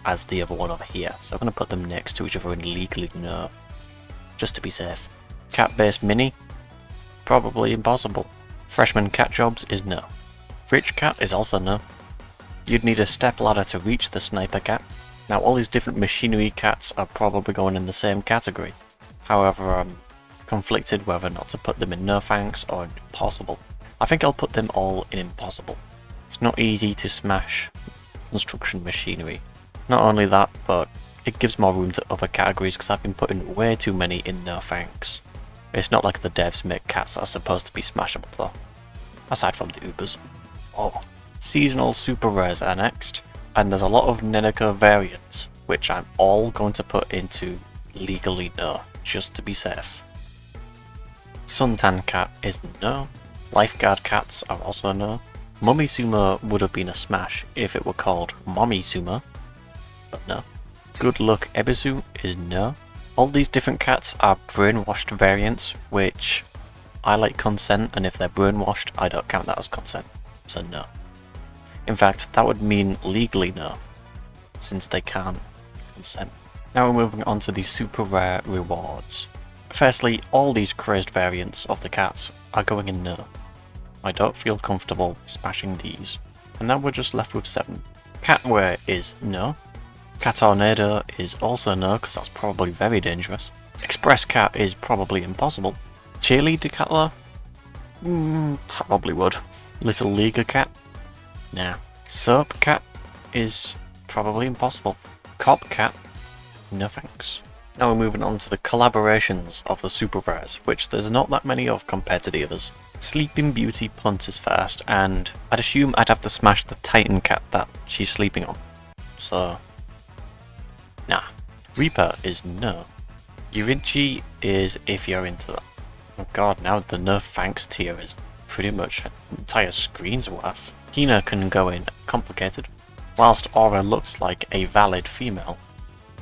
A: as the other one over here, so I'm going to put them next to each other in legally no, just to be safe. Cat based mini, probably impossible. Freshman cat jobs is no. Rich cat is also no. You'd need a step ladder to reach the sniper cat. Now all these different machinery cats are probably going in the same category. However, I'm conflicted whether or not to put them in no thanks or in impossible. I think I'll put them all in impossible. It's not easy to smash construction machinery. Not only that, but it gives more room to other categories because I've been putting way too many in no thanks. It's not like the devs make cats that are supposed to be smashable though. Aside from the Ubers. Oh. Seasonal super rares are next, and there's a lot of Neneka variants, which I'm all going to put into legally no, just to be safe. Suntan cat is no. Lifeguard cats are also no. Mummy Sumo would have been a smash if it were called Mommy Sumo, but no. Good Luck Ebisu is no. All these different cats are brainwashed variants, which I like consent, and if they're brainwashed, I don't count that as consent, so no. In fact, that would mean legally no, since they can't consent. Now we're moving on to the super rare rewards. Firstly, all these crazed variants of the cats are going in no. I don't feel comfortable smashing these. And now we're just left with 7. Catwear is no. Catornado is also no, because that's probably very dangerous. Express cat is probably impossible. Cheerleader cat though? Probably would. Little Leaguer cat? Nah. Soap cat is probably impossible. Cop cat? No thanks. Now we're moving on to the collaborations of the super rares, which there's not that many of compared to the others. Sleeping Beauty punches first, and I'd assume I'd have to smash the Titan cat that she's sleeping on. So, nah. Reaper is no. Yurinchi is if you're into that. Oh god, now the nerf thanks tier is pretty much an entire screen's worth. Hina can go in complicated. Whilst Aura looks like a valid female,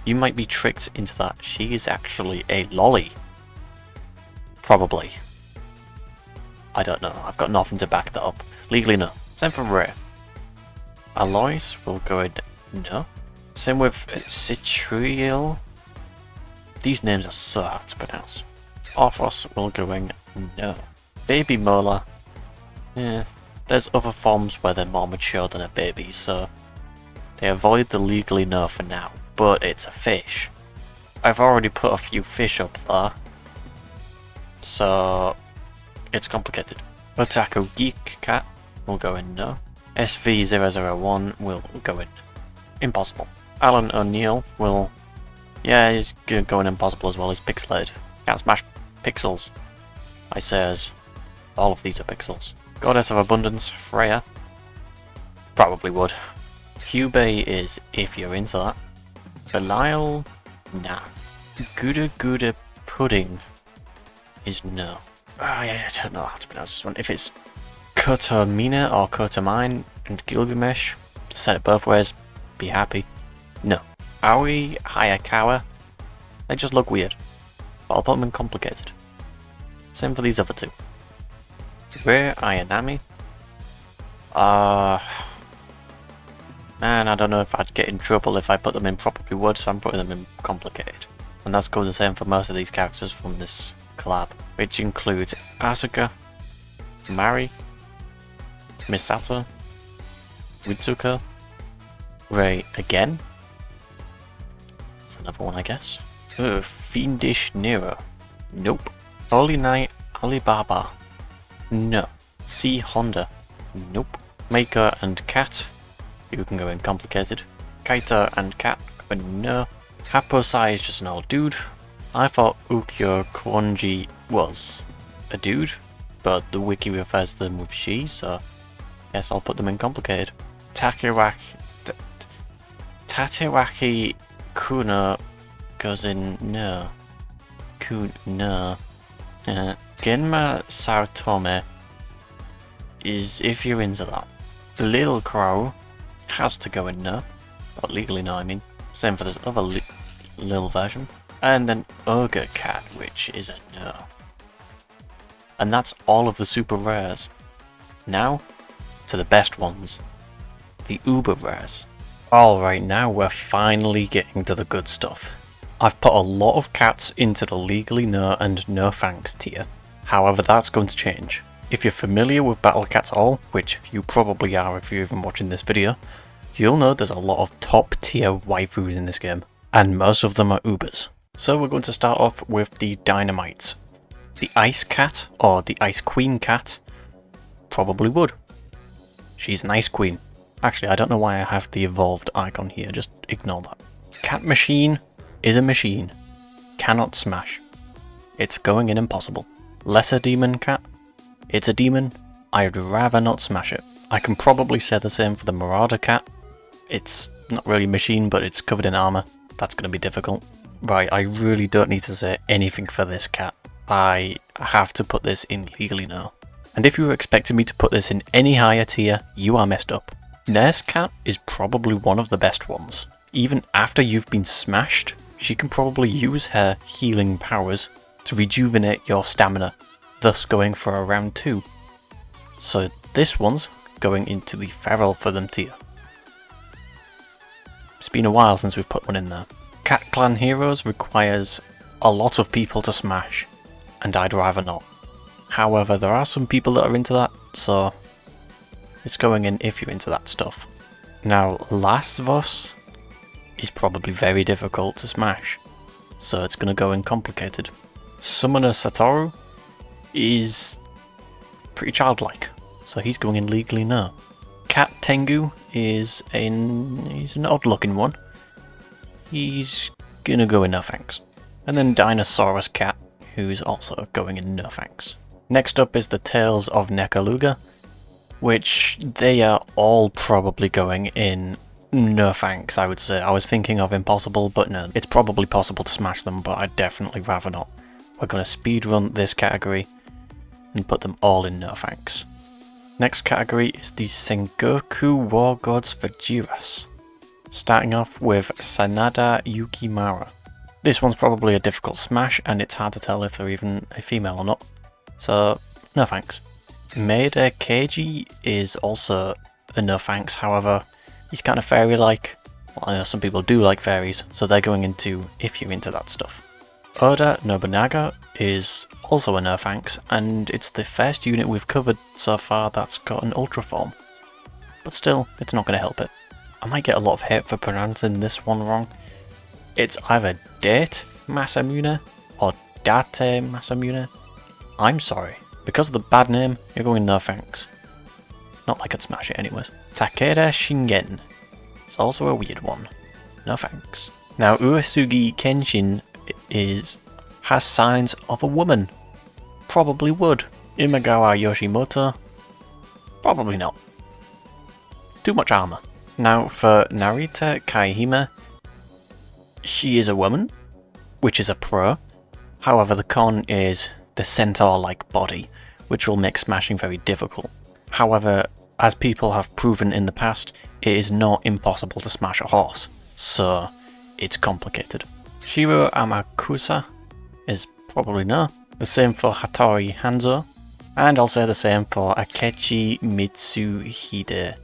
A: you might be tricked into that she is actually a lolly. Probably. I don't know, I've got nothing to back that up. Legally no. Same for Rare. Alois will go in no. Same with Citriel. These names are so hard to pronounce. Orthos will go in no. Baby Mola. There's other forms where they're more mature than a baby, so they avoid the legally no for now. But it's a fish. I've already put a few fish up there, so it's complicated. Otaku Geek Cat will go in no. SV001 will go in impossible. Alan O'Neill will, yeah, he's going impossible as well. He's pixelated. Can't smash pixels. I says all of these are pixels. Goddess of Abundance, Freya, probably would. Hubei is if you're into that. Belial, nah. Gouda Gouda Pudding is no. I don't know how to pronounce this one. If it's Kotomina or Kotomine and Gilgamesh, said it both ways, be happy. No. Aoi Hayakawa, they just look weird, but I'll put them in complicated. Same for these other two. Rare Ayanami. Man, I don't know if I'd get in trouble if I put them in probably would, so I'm putting them in complicated. And that's goes the same for most of these characters from this collab, which includes Asuka, Mari, Misato, Ritsuko, Rei again. That's another one, I guess. Fiendish Nero. Nope. Holy Knight Alibaba. No. C Honda. Nope. Maker and Cat. You can go in complicated. Kaito and Cat go in no. Haposai is just an old dude. I thought Ukyo Kwonji was a dude, but the wiki refers to them with she, so yes, I'll put them in complicated. Tatewaki Kuno goes in no. No. Genma Saotome is if you're into that. Lil Crow has to go in no. But legally no, I mean. Same for this other Lil version. And then Ogre Cat, which is a no. And that's all of the super rares. Now, to the best ones. The uber rares. Alright, now we're finally getting to the good stuff. I've put a lot of cats into the legally no and no thanks tier. However, that's going to change. If you're familiar with Battle Cats All, which you probably are if you're even watching this video, you'll know there's a lot of top tier waifus in this game, and most of them are ubers. So we're going to start off with the Dynamites. The Ice Cat, or the Ice Queen Cat, probably would. She's an Ice Queen. Actually, I don't know why I have the evolved icon here, just ignore that. Cat Machine is a machine. Cannot smash. It's going in impossible. Lesser Demon Cat. It's a demon. I'd rather not smash it. I can probably say the same for the Marauder Cat. It's not really a machine, but it's covered in armor. That's going to be difficult. Right, I really don't need to say anything for this cat. I have to put this in legally no. And if you were expecting me to put this in any higher tier, you are messed up. Nurse Cat is probably one of the best ones. Even after you've been smashed, she can probably use her healing powers to rejuvenate your stamina, thus going for a round 2. So this one's going into the Feral for them tier. It's been a while since we've put one in there. Cat Clan Heroes requires a lot of people to smash, and I'd rather not. However, there are some people that are into that, so it's going in if you're into that stuff. Now, Last of Us is probably very difficult to smash, so it's going to go in complicated. Summoner Satoru is pretty childlike, so he's going in legally no. Cat Tengu is he's an odd looking one. He's gonna go in no thanks. And then Dinosaurus Cat, who's also going in no thanks. Next up is the Tales of Nekoluga, which they are all probably going in no thanks, I would say. I was thinking of impossible, but no, it's probably possible to smash them, but I'd definitely rather not. We're going to speedrun this category and put them all in no thanks. Next category is the Sengoku Wargods Vajiras, starting off with Sanada Yukimura. This one's probably a difficult smash, and it's hard to tell if they're even a female or not, so no thanks. Maeda Keiji is also a no thanks, however, he's kind of fairy-like. Well, I know some people do like fairies, so they're going into if you're into that stuff. Oda Nobunaga is also a no thanks, and it's the first unit we've covered so far that's got an ultra form. But still, it's not going to help it. I might get a lot of hate for pronouncing this one wrong. It's either Date Masamune or Date Masamune. I'm sorry. Because of the bad name, you're going no thanks. Not like I'd smash it anyways. Takeda Shingen is also a weird one. No thanks. Now Uesugi Kenshin has signs of a woman. Probably would. Imagawa Yoshimoto. Probably not. Too much armor. Now for Narita Kaihime, she is a woman, which is a pro. However, the con is the centaur-like body, which will make smashing very difficult. However, as people have proven in the past, it is not impossible to smash a horse, so it's complicated. Shiro Amakusa is probably no. The same for Hattori Hanzo, and I'll say the same for Akechi Mitsuhide.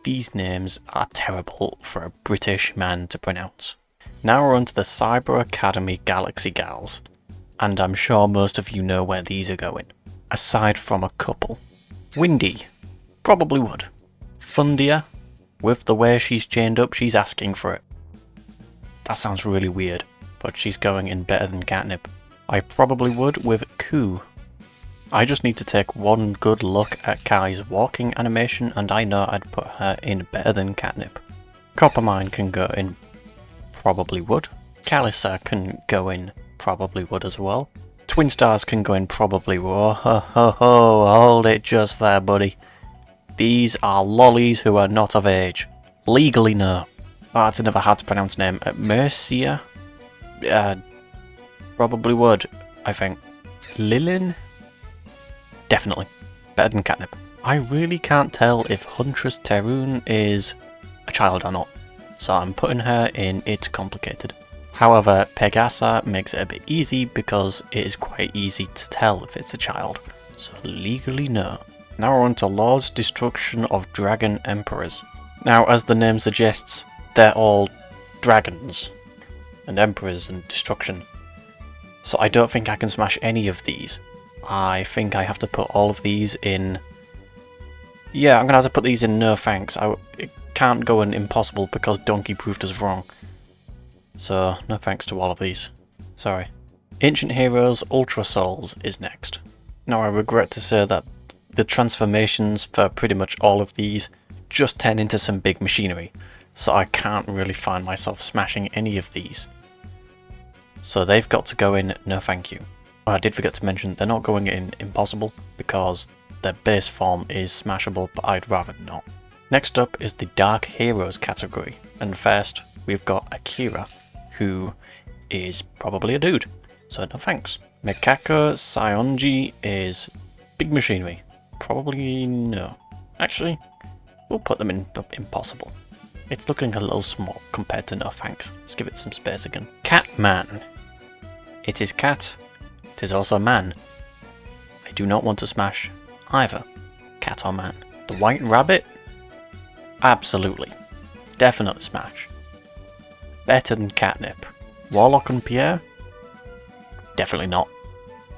A: These names are terrible for a British man to pronounce. Now we're on to the Cyber Academy Galaxy Gals, and I'm sure most of you know where these are going, aside from a couple. Windy, probably would. Fundia, with the way she's chained up, she's asking for it. That sounds really weird, but she's going in better than Catnip. I probably would with Ku. I just need to take one good look at Kai's walking animation and I know I'd put her in better than Catnip. Coppermine can go in probably would. Kalisa can go in probably would as well. Twin Stars can go in probably would. Oh, ho ho ho, hold it just there, buddy. These are lollies who are not of age. Legally no. Oh, that's another hard to pronounce name. Mercia? Probably would, I think. Lilin? Definitely. Better than Catnip. I really can't tell if Huntress Terun is a child or not, so I'm putting her in It's Complicated. However, Pegasa makes it a bit easy because it is quite easy to tell if it's a child, so legally no. Now we're on to Lord's Destruction of Dragon Emperors. Now, as the name suggests, they're all dragons, and emperors, and destruction. So I don't think I can smash any of these. I think I have to put all of these in... Yeah, I'm going to have to put these in no thanks. It can't go in impossible because Donkey proved us wrong. So, no thanks to all of these. Sorry. Ancient Heroes Ultra Souls is next. Now I regret to say that the transformations for pretty much all of these just turn into some big machinery, so I can't really find myself smashing any of these. So they've got to go in no thank you. Oh, I did forget to mention they're not going in impossible because their base form is smashable, but I'd rather not. Next up is the Dark Heroes category, and first we've got Akira, who is probably a dude, so no thanks. Mekako Saionji is big machinery, probably no. Actually, we'll put them in impossible. It's looking a little small compared to no thanks. Let's give it some space again. Catman. It is cat. It is also man. I do not want to smash either cat or man. The White Rabbit? Absolutely. Definitely smash. Better than Catnip. Warlock and Pierre? Definitely not.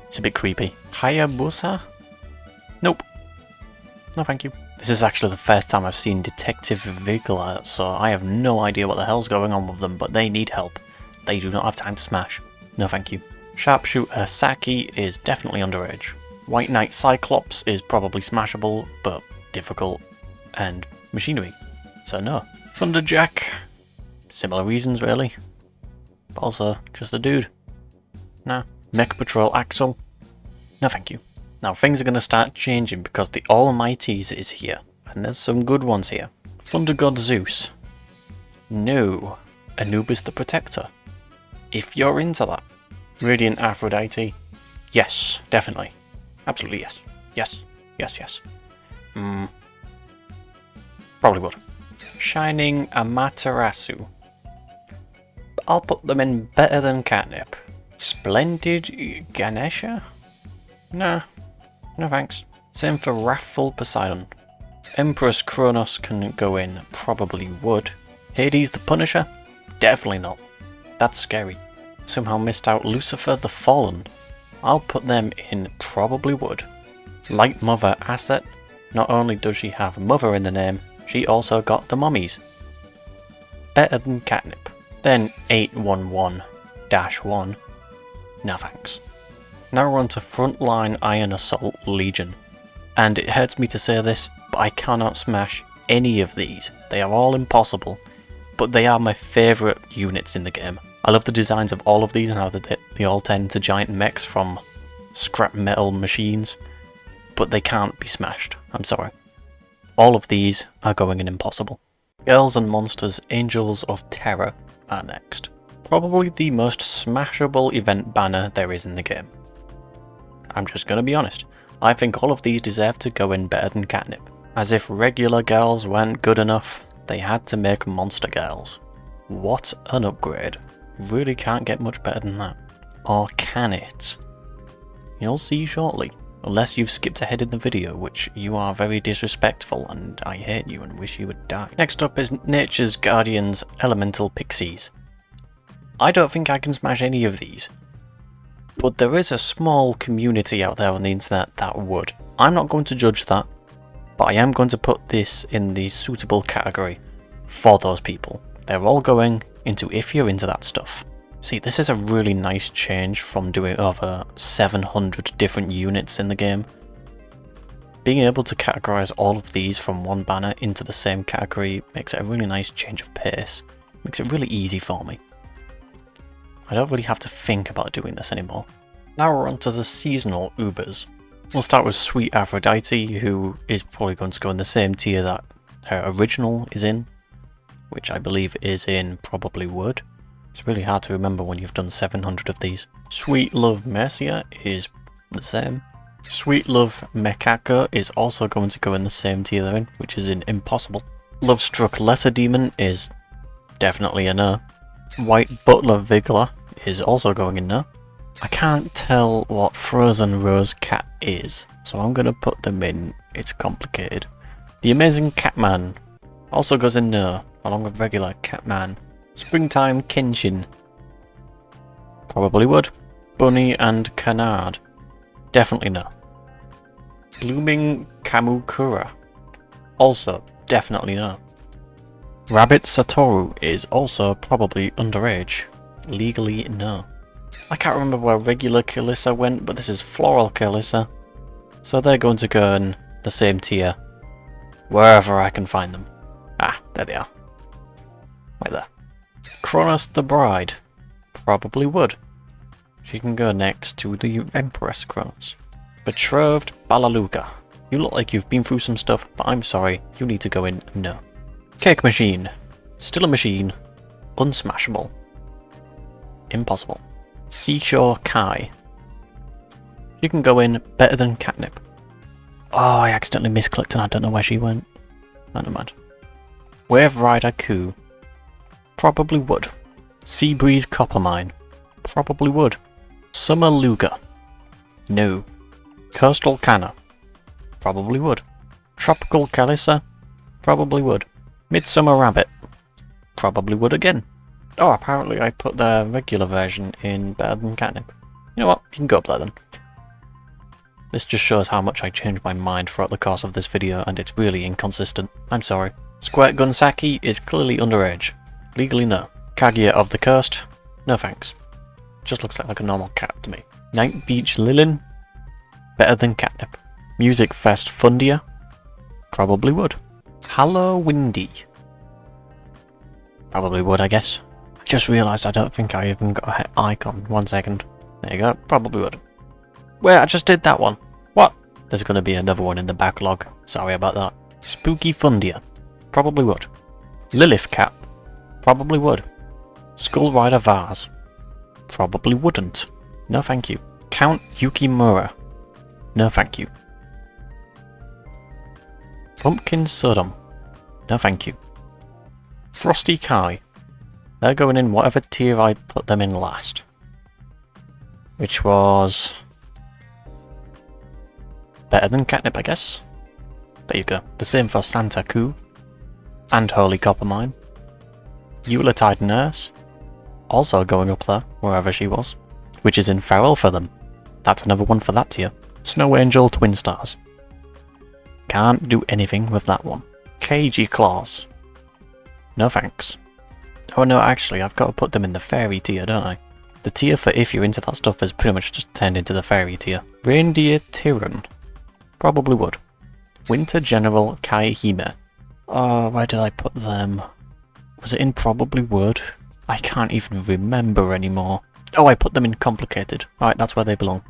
A: It's a bit creepy. Hayabusa? Nope. No thank you. This is actually the first time I've seen Detective Vigla, so I have no idea what the hell's going on with them, but they need help. They do not have time to smash. No thank you. Sharpshooter Saki is definitely underage. White Knight Cyclops is probably smashable, but difficult, and machinery, so no. Thunderjack, similar reasons really. but also just a dude. Nah. Mech Patrol Axel? No thank you. Now things are going to start changing because the Almighties is here, and there's some good ones here. Thunder God Zeus? No. Anubis the Protector? If you're into that. Radiant Aphrodite? Yes, definitely. Absolutely yes. Yes. Yes, yes. Probably would. Shining Amaterasu. I'll put them in better than Catnip. Splendid Ganesha? Nah. No thanks. Same for Wrathful Poseidon. Empress Kronos can go in, probably would. Hades the Punisher? Definitely not. That's scary. Somehow missed out Lucifer the Fallen. I'll put them in, probably would. Light Mother Asset? Not only does she have Mother in the name, she also got the mummies. Better than Catnip. Then 811-1. No thanks. Now we're on to Frontline Iron Assault Legion. And it hurts me to say this, but I cannot smash any of these. They are all impossible, but they are my favourite units in the game. I love the designs of all of these and how they all tend to giant mechs from scrap metal machines, but they can't be smashed. I'm sorry. All of these are going in impossible. Girls and Monsters Angels of Terror are next. Probably the most smashable event banner there is in the game. I'm just gonna be honest. I think all of these deserve to go in better than Catnip. As if regular girls weren't good enough, they had to make monster girls. What an upgrade. Really can't get much better than that. Or can it? You'll see shortly. Unless you've skipped ahead in the video, which you are very disrespectful and I hate you and wish you would die. Next up is Nature's Guardians Elemental Pixies. I don't think I can smash any of these, but there is a small community out there on the internet that would. I'm not going to judge that, but I am going to put this in the suitable category for those people. They're all going into if you're into that stuff. See, this is a really nice change from doing over 700 different units in the game. Being able to categorize all of these from one banner into the same category makes it a really nice change of pace. Makes it really easy for me. I don't really have to think about doing this anymore. Now we're on to the seasonal Ubers. We'll start with Sweet Aphrodite, who is probably going to go in the same tier that her original is in, which I believe is in probably wood. It's really hard to remember when you've done 700 of these. Sweet Love Mercia is the same. Sweet Love Mekako is also going to go in the same tier they're in, which is in Impossible. Love Struck Lesser Demon is definitely a no. White Butler Vigla is also going in no. I can't tell what Frozen Rose Cat is, so I'm going to put them in. It's complicated. The Amazing Catman also goes in no, along with regular Catman. Springtime Kenshin probably would. Bunny and Canard definitely no. Blooming Kamukura also definitely no. Rabbit Satoru is also probably underage. Legally no. I can't remember where regular Kalissa went, but this is Floral Kalissa, so they're going to go in the same tier wherever I can find them. Ah, there they are. Right there. Kronos the Bride probably would. She can go next to the Empress Kronos. Betrothed Balaluga. You look like you've been through some stuff, but I'm sorry, you need to go in no. Cake Machine. Still a machine. Unsmashable. Impossible. Seashore Kai. She can go in better than Catnip. Oh, I accidentally misclicked and I don't know where she went. Oh, never mind. Wave Rider Ku. Probably would. Sea Breeze Coppermine. Probably would. Summer Luga. No. Coastal Canna. Probably would. Tropical Kalissa. Probably would. Midsummer Rabbit. Probably would again. Oh, apparently I put the regular version in better than Catnip. You know what? You can go up there then. This just shows how much I changed my mind throughout the course of this video, and it's really inconsistent. I'm sorry. Squirt Gun Saki is clearly underage. Legally no. Kaguya of the Coast? No thanks. Just looks like a normal cat to me. Night Beach Lilin? Better than Catnip. Music Fest Fundia? Probably would. Hallow Windy? Probably would, I guess. I just realised I don't think I even got a icon. 1 second. There you go. Probably would. Wait, I just did that one. What? There's going to be another one in the backlog. Sorry about that. Spooky Fundia. Probably would. Lilith Cat. Probably would. Skull Rider Vase. Probably wouldn't. No thank you. Count Yukimura. No thank you. Pumpkin Sodom. No thank you. Frosty Kai. They're going in whatever tier I put them in last. Which was... better than Catnip, I guess. There you go. The same for Santa Ku. And Holy Coppermine. Yuletide Nurse. Also going up there, wherever she was. Which is in Feral for them. That's another one for that tier. Snow Angel Twin Stars. Can't do anything with that one. Cagey Claws. No thanks. Oh no, actually, I've got to put them in the fairy tier, don't I? The tier for if you're into that stuff is pretty much just turned into the fairy tier. Reindeer Tyrann. Probably would. Winter General Kaihime. Oh, where did I put them? Was it in probably would? I can't even remember anymore. Oh, I put them in complicated. Right, that's where they belong.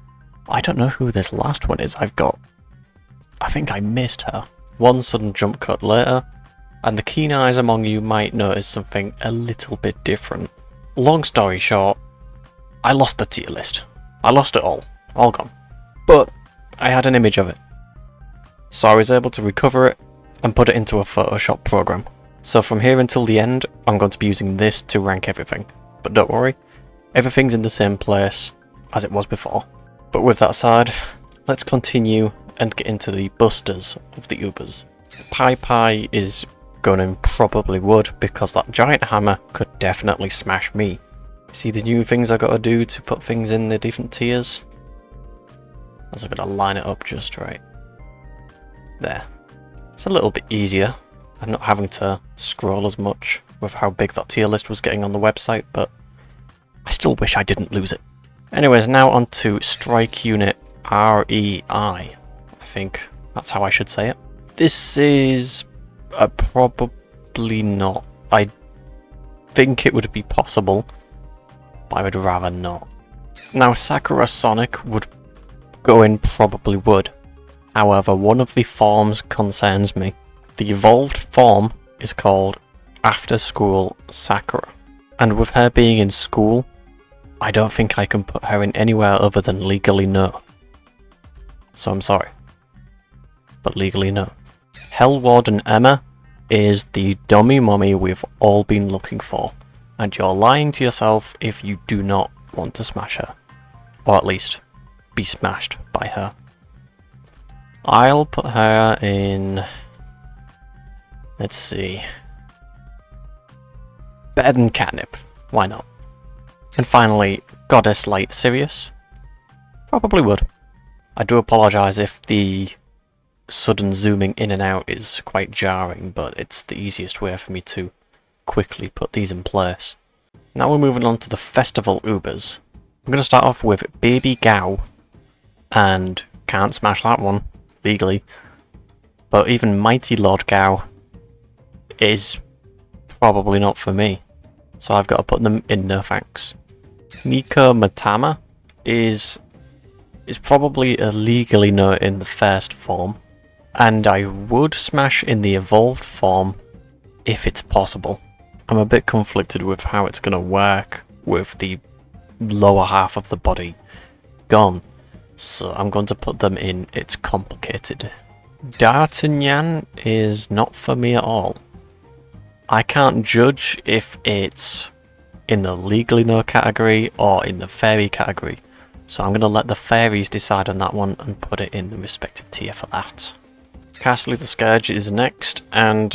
A: I don't know who this last one is I've got. I think I missed her. One sudden jump cut later, and the keen eyes among you might notice something a little bit different. Long story short, I lost the tier list. I lost it all gone. But I had an image of it. So I was able to recover it and put it into a Photoshop program. So from here until the end, I'm going to be using this to rank everything. But don't worry, everything's in the same place as it was before. But with that said, let's continue and get into the busters of the Ubers. Pai Pai is going in probably would, because that giant hammer could definitely smash me. See the new things I gotta do to put things in the different tiers? As I've got to line it up just right. There. It's a little bit easier. I'm not having to scroll as much with how big that tier list was getting on the website, but I still wish I didn't lose it. Anyways, now on to Strike Unit REI. I think that's how I should say it. This is probably not. I think it would be possible, but I would rather not. Now, Sakura Sonic would go in probably would. However, one of the forms concerns me. The evolved form is called After School Sakura. And with her being in school, I don't think I can put her in anywhere other than legally no. So I'm sorry. But legally no. Hell Warden Emma is the dummy mummy we've all been looking for. And you're lying to yourself if you do not want to smash her. Or at least be smashed by her. I'll put her in... let's see... better than Catnip. Why not? And finally, Goddess Light Sirius. Probably would. I do apologise if the sudden zooming in and out is quite jarring, but it's the easiest way for me to quickly put these in place. Now we're moving on to the Festival Ubers. I'm going to start off with Baby Gao, and can't smash that one, legally. But even Mighty Lord Gao is probably not for me. So I've got to put them in no thanks. Miko Matama is probably a legally no in the first form. And I would smash in the evolved form if it's possible. I'm a bit conflicted with how it's going to work with the lower half of the body gone. So I'm going to put them in It's Complicated. D'Artagnan is not for me at all. I can't judge if it's in the legally no category or in the fairy category. So I'm going to let the fairies decide on that one and put it in the respective tier for that. Castle the Scourge is next, and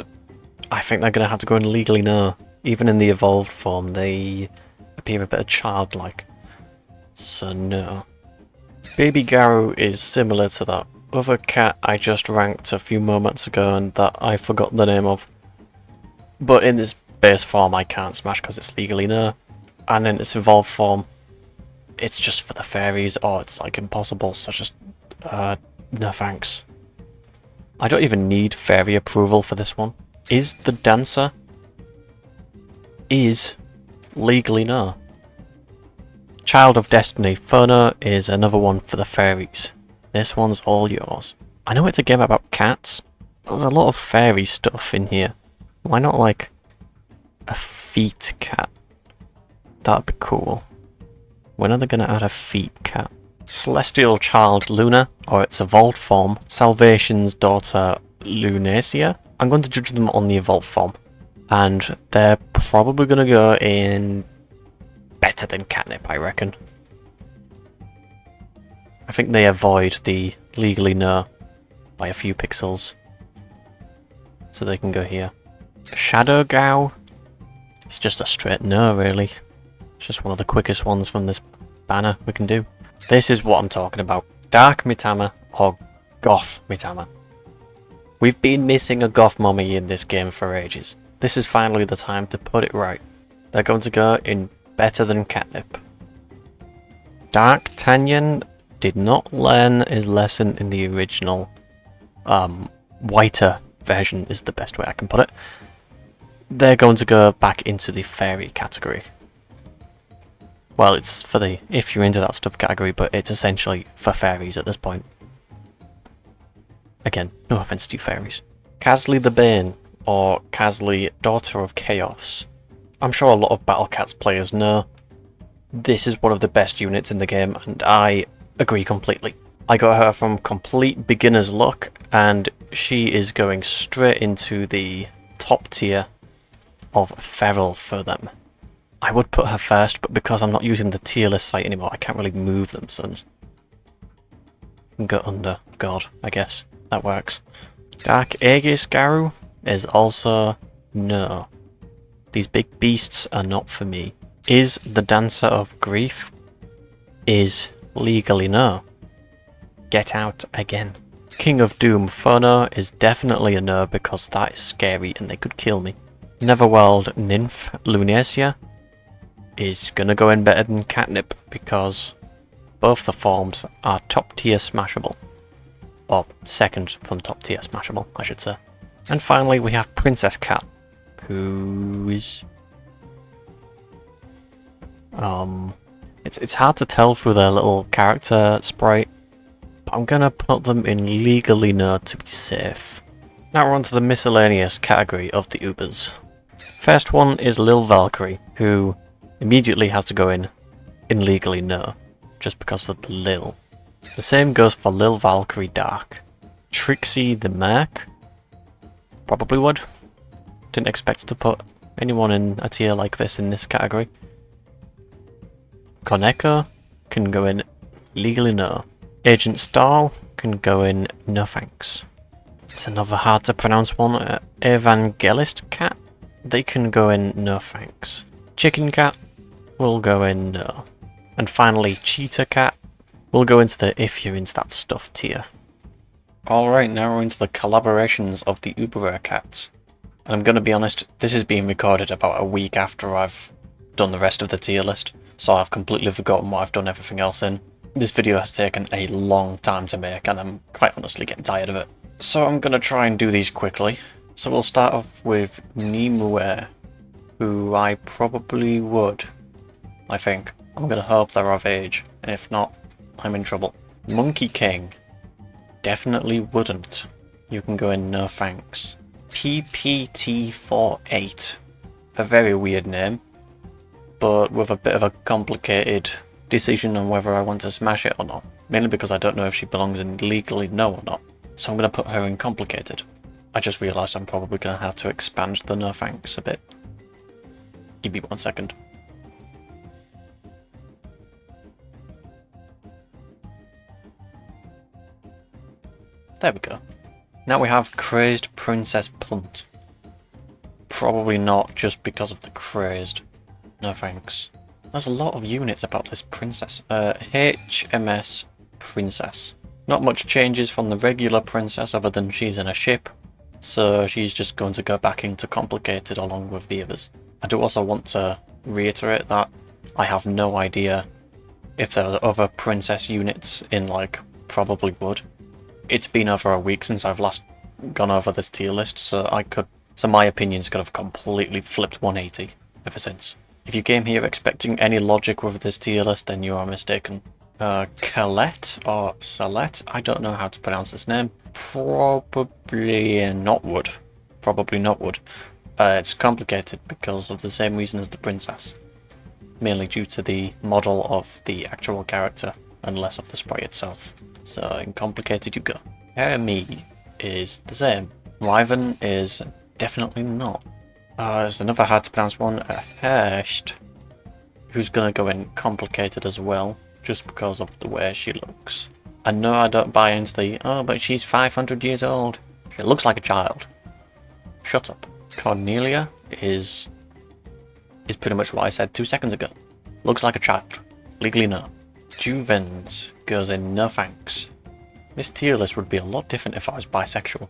A: I think they're going to have to go in legally no. Even in the evolved form, they appear a bit childlike. So no. Baby Garou is similar to that other cat I just ranked a few moments ago and that I forgot the name of. But in this base form I can't smash because it's legally no. And in its evolved form, it's just for the fairies or it's like impossible, so just no thanks. I don't even need fairy approval for this one. Is the Dancer is legally no. Child of Destiny Phono is another one for the fairies. This one's all yours. I know it's a game about cats, but there's a lot of fairy stuff in here. Why not like a feet cat? That'd be cool. When are they gonna add a feet cat? Celestial Child Luna, or its evolved form, Salvation's daughter Lunacia. I'm going to judge them on the evolved form, and they're probably going to go in better than catnip, I reckon. I think they avoid the legally no by a few pixels, so they can go here. Shadow Gao, it's just a straight no really. It's just one of the quickest ones from this banner we can do. This is what I'm talking about. Dark Mitama or Goth Mitama. We've been missing a goth mommy in this game for ages. This is finally the time to put it right. They're going to go in better than catnip. Dark Tanyan did not learn his lesson in the original. Whiter version is the best way I can put it. They're going to go back into the fairy category. Well, it's for the if you're into that stuff category, but it's essentially for fairies at this point. Again, no offense to you fairies. Kazli the Bane, or Kazli, Daughter of Chaos. I'm sure a lot of Battle Cats players know. This is one of the best units in the game, and I agree completely. I got her from complete beginner's luck, and she is going straight into the top tier of feral for them. I would put her first, but because I'm not using the tier list site anymore, I can't really move them, so I can go under God, I guess. That works. Dark Aegis Garu is also no. These big beasts are not for me. Is the Dancer of Grief? Is legally no. Get out again. King of Doom Phono is definitely a no because that is scary and they could kill me. Neverworld Nymph Lunacia is gonna go in better than catnip because both the forms are top tier smashable. Or second from top tier smashable, I should say. And finally we have Princess Cat, who is... It's hard to tell through their little character sprite, but I'm gonna put them in legally no to be safe. Now we're on to the miscellaneous category of the Ubers. First one is Lil Valkyrie, who immediately has to go in legally no, just because of the Lil. The same goes for Lil Valkyrie Dark. Trixie the Merc, probably would. Didn't expect to put anyone in a tier like this in this category. Koneko can go in legally no. Agent Stahl can go in no thanks. It's another hard to pronounce one. Evangelist Cat, they can go in no thanks. Chicken Cat will go in no. And finally Cheetah Cat will go into the if you're into that stuff tier. Alright, now we're into the collaborations of the Uber Cats. And I'm going to be honest, this is being recorded about a week after I've done the rest of the tier list, so I've completely forgotten what I've done everything else in. This video has taken a long time to make and I'm quite honestly getting tired of it. So I'm going to try and do these quickly. So we'll start off with Nimue, who I probably would, I think. I'm going to hope they're of age, and if not, I'm in trouble. Monkey King, definitely wouldn't. You can go in no thanks. PPT48, a very weird name, but with a bit of a complicated decision on whether I want to smash it or not. Mainly because I don't know if she belongs in legally no or not. So I'm going to put her in complicated. I just realised I'm probably going to have to expand the no thanks a bit. Give me 1 second. There we go. Now we have Crazed Princess Punt. Probably not just because of the crazed. No thanks. There's a lot of units about this princess. HMS Princess. Not much changes from the regular princess other than she's in a ship. So she's just going to go back into complicated along with the others. I do also want to reiterate that I have no idea if there are other princess units in like probably would. It's been over a week since I've last gone over this tier list, so my opinions could have completely flipped 180 ever since. If you came here expecting any logic with this tier list, then you are mistaken. Colette or Salette, I don't know how to pronounce this name. Probably not wood. Probably not wood. It's complicated because of the same reason as the princess. Mainly due to the model of the actual character and less of the sprite itself. So in complicated you go. Hermie is the same. Riven is definitely not. There's another hard to pronounce one, Hersht, who's gonna go in complicated as well, just because of the way she looks. I know I don't buy into the, oh, but she's 500 years old. She looks like a child. Shut up. Cornelia is pretty much what I said 2 seconds ago. Looks like a child. Legally no. Juvens goes in no thanks. This tier list would be a lot different if I was bisexual.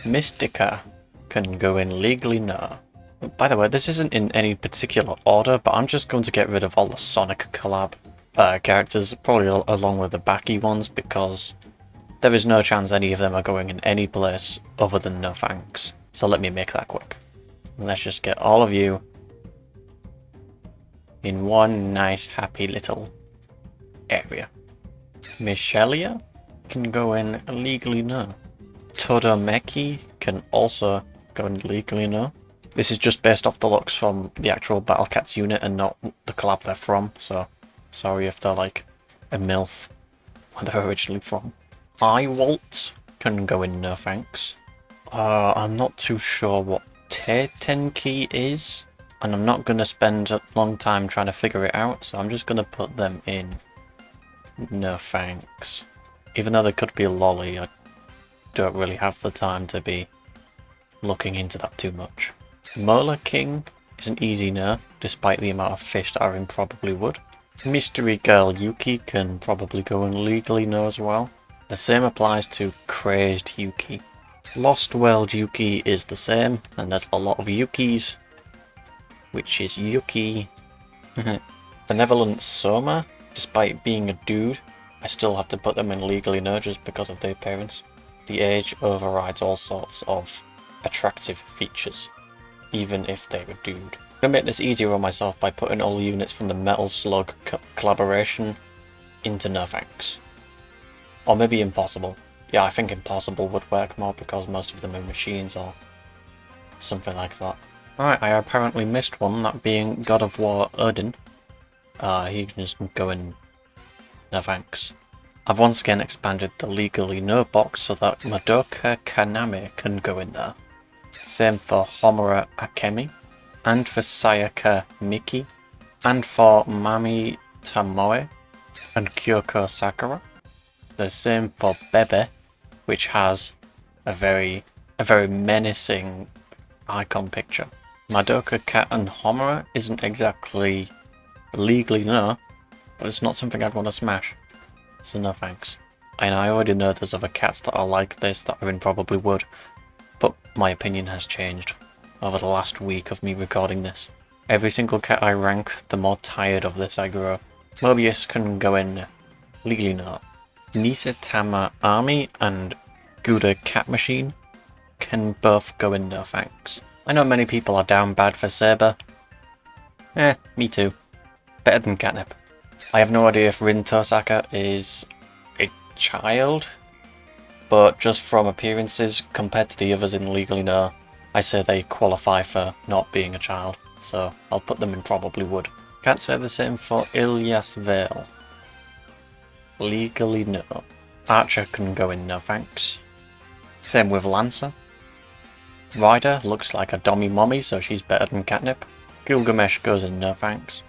A: Mystica can go in legally no. By the way, this isn't in any particular order, but I'm just going to get rid of all the Sonic collab characters, probably along with the backy ones, because there is no chance any of them are going in any place other than no thanks. So let me make that quick. Let's just get all of you in one nice happy little area. Michelia can go in legally no. Todomeki can also go in legally no. This is just based off the looks from the actual Battle Cats unit and not the collab they're from, so sorry if they're like a MILF where they're originally from. Iwalt can go in no thanks. I'm not too sure what Tetenki is, and I'm not going to spend a long time trying to figure it out, so I'm just going to put them in no thanks. Even though they could be a lolly, I don't really have the time to be looking into that too much. Mola King is an easy no, despite the amount of fish that are in probably would. Mystery Girl Yuki can probably go in legally no as well. The same applies to Crazed Yuki. Lost World Yuki is the same, and there's a lot of Yukis, which is Yuki. Benevolent Soma, despite being a dude, I still have to put them in legally no just because of their appearance. The age overrides all sorts of attractive features, even if they're a dude. I'm going to make this easier on myself by putting all the units from the Metal Slug collaboration into no thanks. Or maybe Impossible. Yeah, I think Impossible would work more because most of them are machines or something like that. Alright, I apparently missed one, that being God of War Odin. He can just go in no thanks. I've once again expanded the legally no box so that Madoka Kaname can go in there. Same for Homura Akemi, and for Sayaka Miki, and for Mami Tamoe, and Kyoko Sakura. The same for Bebe, which has a very menacing icon picture. Madoka Cat and Homura isn't exactly legally no, but it's not something I'd want to smash, so no thanks. And I already know there's other cats that are like this that are in probably would, but my opinion has changed over the last week of me recording this. Every single cat I rank, the more tired of this I grow. Mobius can go in legally no. Nisatama Army and Gouda Cat Machine can both go in no thanks. I know many people are down bad for Saber. Me too. Better than Catnip. I have no idea if Rin Tosaka is a child, but just from appearances compared to the others in legally no, I say they qualify for not being a child, so I'll put them in probably would. Can't say the same for Ilyas Vale. Legally no. Archer can go in no thanks. Same with Lancer. Ryder looks like a dummy mommy, so she's better than Catnip. Gilgamesh goes in no thanks.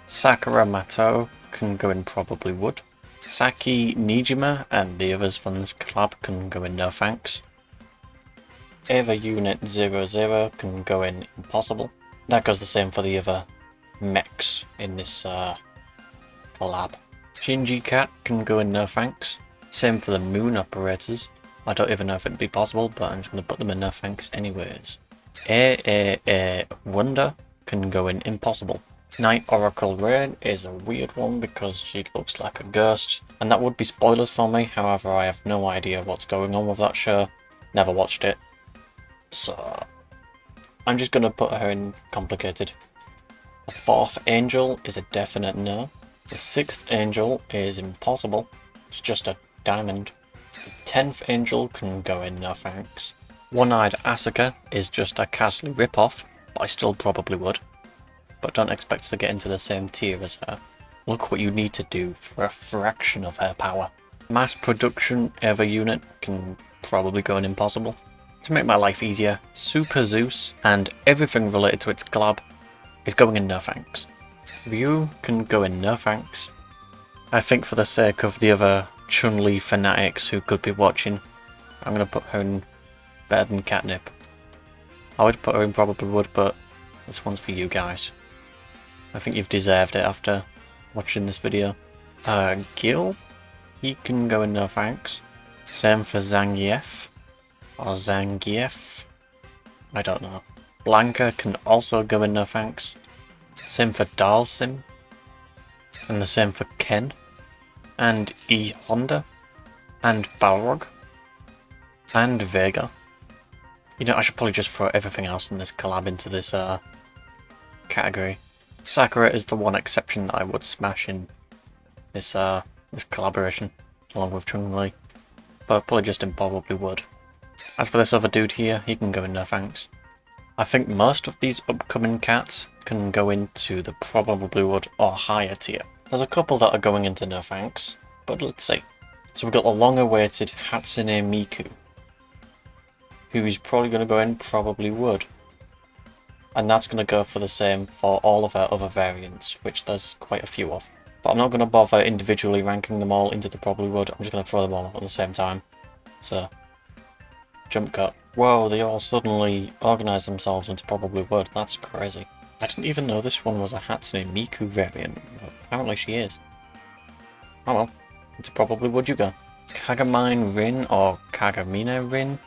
A: Sakura Mato can go in probably would. Saki Nijima and the others from this collab can go in no thanks. Eva Unit 00 can go in impossible. That goes the same for the other mechs in this collab. Shinji Cat can go in no thanks. Same for the moon operators. I don't even know if it'd be possible, but I'm just going to put them in no thanks anyways. Wonder can go in impossible. Night Oracle Rain is a weird one because she looks like a ghost, and that would be spoilers for me. However, I have no idea what's going on with that show. Never watched it. So I'm just going to put her in complicated. The 4th angel is a definite no. The 6th angel is impossible. It's just a diamond. The 10th angel can go in no thanks. One-eyed Asuka is just a Castle ripoff, but I still probably would. But don't expect to get into the same tier as her. Look what you need to do for a fraction of her power. Mass production Ever unit can probably go in impossible. To make my life easier, Super Zeus and everything related to its collab is going in no thanks. Ryu can go in no thanks. I think for the sake of the other Chun-Li fanatics who could be watching, I'm going to put her in better than Catnip. I would put her in probably would, but this one's for you guys. I think you've deserved it after watching this video. Gil, he can go in no thanks. Same for Zangief, or Zangief, I don't know. Blanca can also go in no thanks. Same for Dalsim, and the same for Ken, and E Honda, and Balrog, and Vega. You know, I should probably just throw everything else in this collab into this category. Sakura is the one exception that I would smash in this this collaboration, along with Chun-Li, but probably just probably would. As for this other dude here, he can go in no thanks. I think most of these upcoming cats can go into the probably would or higher tier. There's a couple that are going into no thanks, but let's see. So we've got the long-awaited Hatsune Miku, who's probably going to go in probably would. And that's going to go for the same for all of our other variants, which there's quite a few of. But I'm not going to bother individually ranking them all into the probably would, I'm just going to throw them all at the same time. So, jump cut. Whoa, they all suddenly organised themselves into probably would, that's crazy. I didn't even know this one was a Hatsune Miku variant, but apparently she is. Oh well, into probably would you go. Kagamine Rin or Kagamine Rin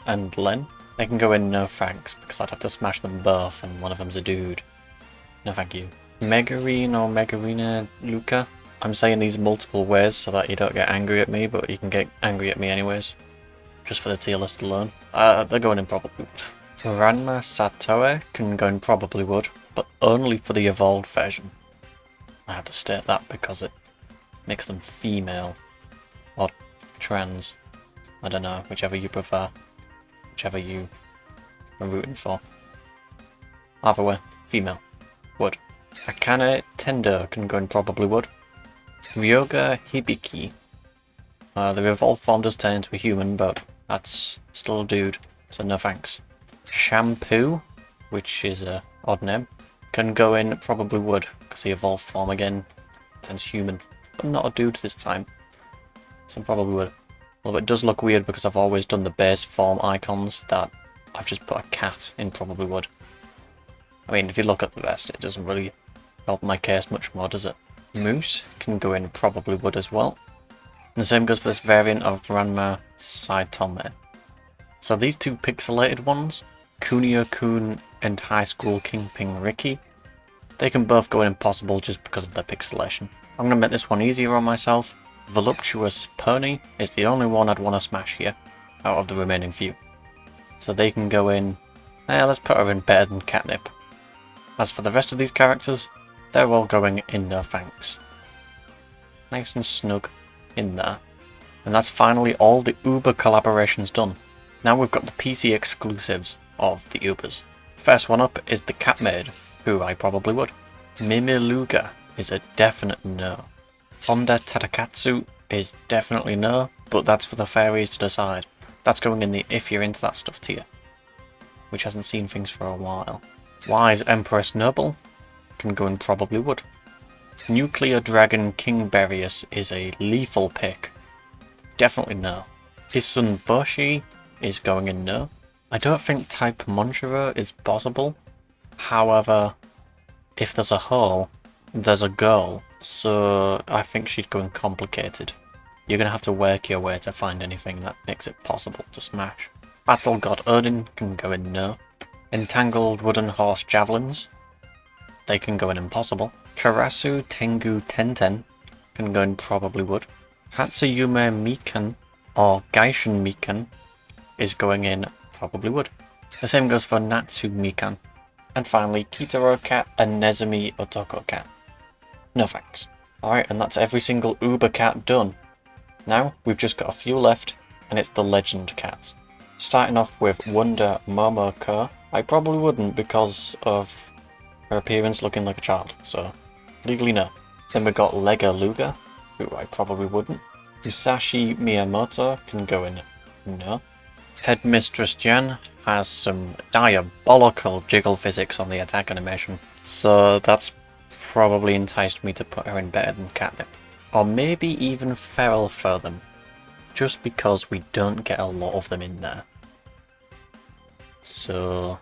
A: and Len, they can go in no thanks, because I'd have to smash them both and one of them's a dude. No thank you. Megarine or Megarina Luca, I'm saying these multiple ways so that you don't get angry at me, but you can get angry at me anyways. Just for the tier list alone. They're going in probably would. Ranma Satoe can go in probably would, but only for the evolved version. I have to state that because it makes them female. Or trans. I don't know, whichever you prefer. Whichever you are rooting for. Either way, female. Would. Akane Tendo can go in probably would. Ryoga Hibiki. The evolved form does turn into a human, but that's still a dude, so no thanks. Shampoo, which is a odd name, can go in probably would, because the evolved form again turns human, but not a dude this time. So probably would. Although it does look weird because I've always done the base form icons that I've just put a cat in probably would. I mean, if you look at the rest, it doesn't really help my case much more, does it? Moose can go in probably would as well. And the same goes for this variant of Ranma Saitome. So these two pixelated ones, Kunio-kun and High School Kingpin Ricky, they can both go in impossible just because of their pixelation. I'm going to make this one easier on myself. Voluptuous Pony is the only one I'd want to smash here, out of the remaining few. So they can go in, let's put her in better than Catnip. As for the rest of these characters, they're all going in no thanks. Nice and snug in there. And that's finally all the Uber collaborations done. Now we've got the PC exclusives of the Ubers. First one up is the Cat Maid, who I probably would. Mimiluga is a definite no. Honda Tadakatsu is definitely no, but that's for the fairies to decide. That's going in the if you're into that stuff tier, which hasn't seen things for a while. Wise Empress Noble can go in probably would. Nuclear Dragon King Berius is a lethal pick. Definitely no. Isun Boshi is going in no. I don't think Type Monjuro is possible. However, if there's a hole, there's a goal. So I think she'd go in complicated. You're going to have to work your way to find anything that makes it possible to smash. Battle God Odin can go in no. Entangled Wooden Horse Javelins, they can go in impossible. Karasu Tengu Tenten can go in probably would. Hatsuyume Mikan or Gaishin Mikan is going in probably would. The same goes for Natsu Mikan. And finally, Kitaro cat and Nezumi Otoko cat. No thanks. Alright, and that's every single Uber cat done. Now, we've just got a few left, and it's the legend cats. Starting off with Wonder Momoko. I probably wouldn't because of her appearance looking like a child, so legally no. Then we got Nekoluga, who I probably wouldn't. Musashi Miyamoto can go in no. Headmistress Jan has some diabolical jiggle physics on the attack animation, so that's probably enticed me to put her in better than Catnip. Or maybe even Feral Furthem, just because we don't get a lot of them in there. So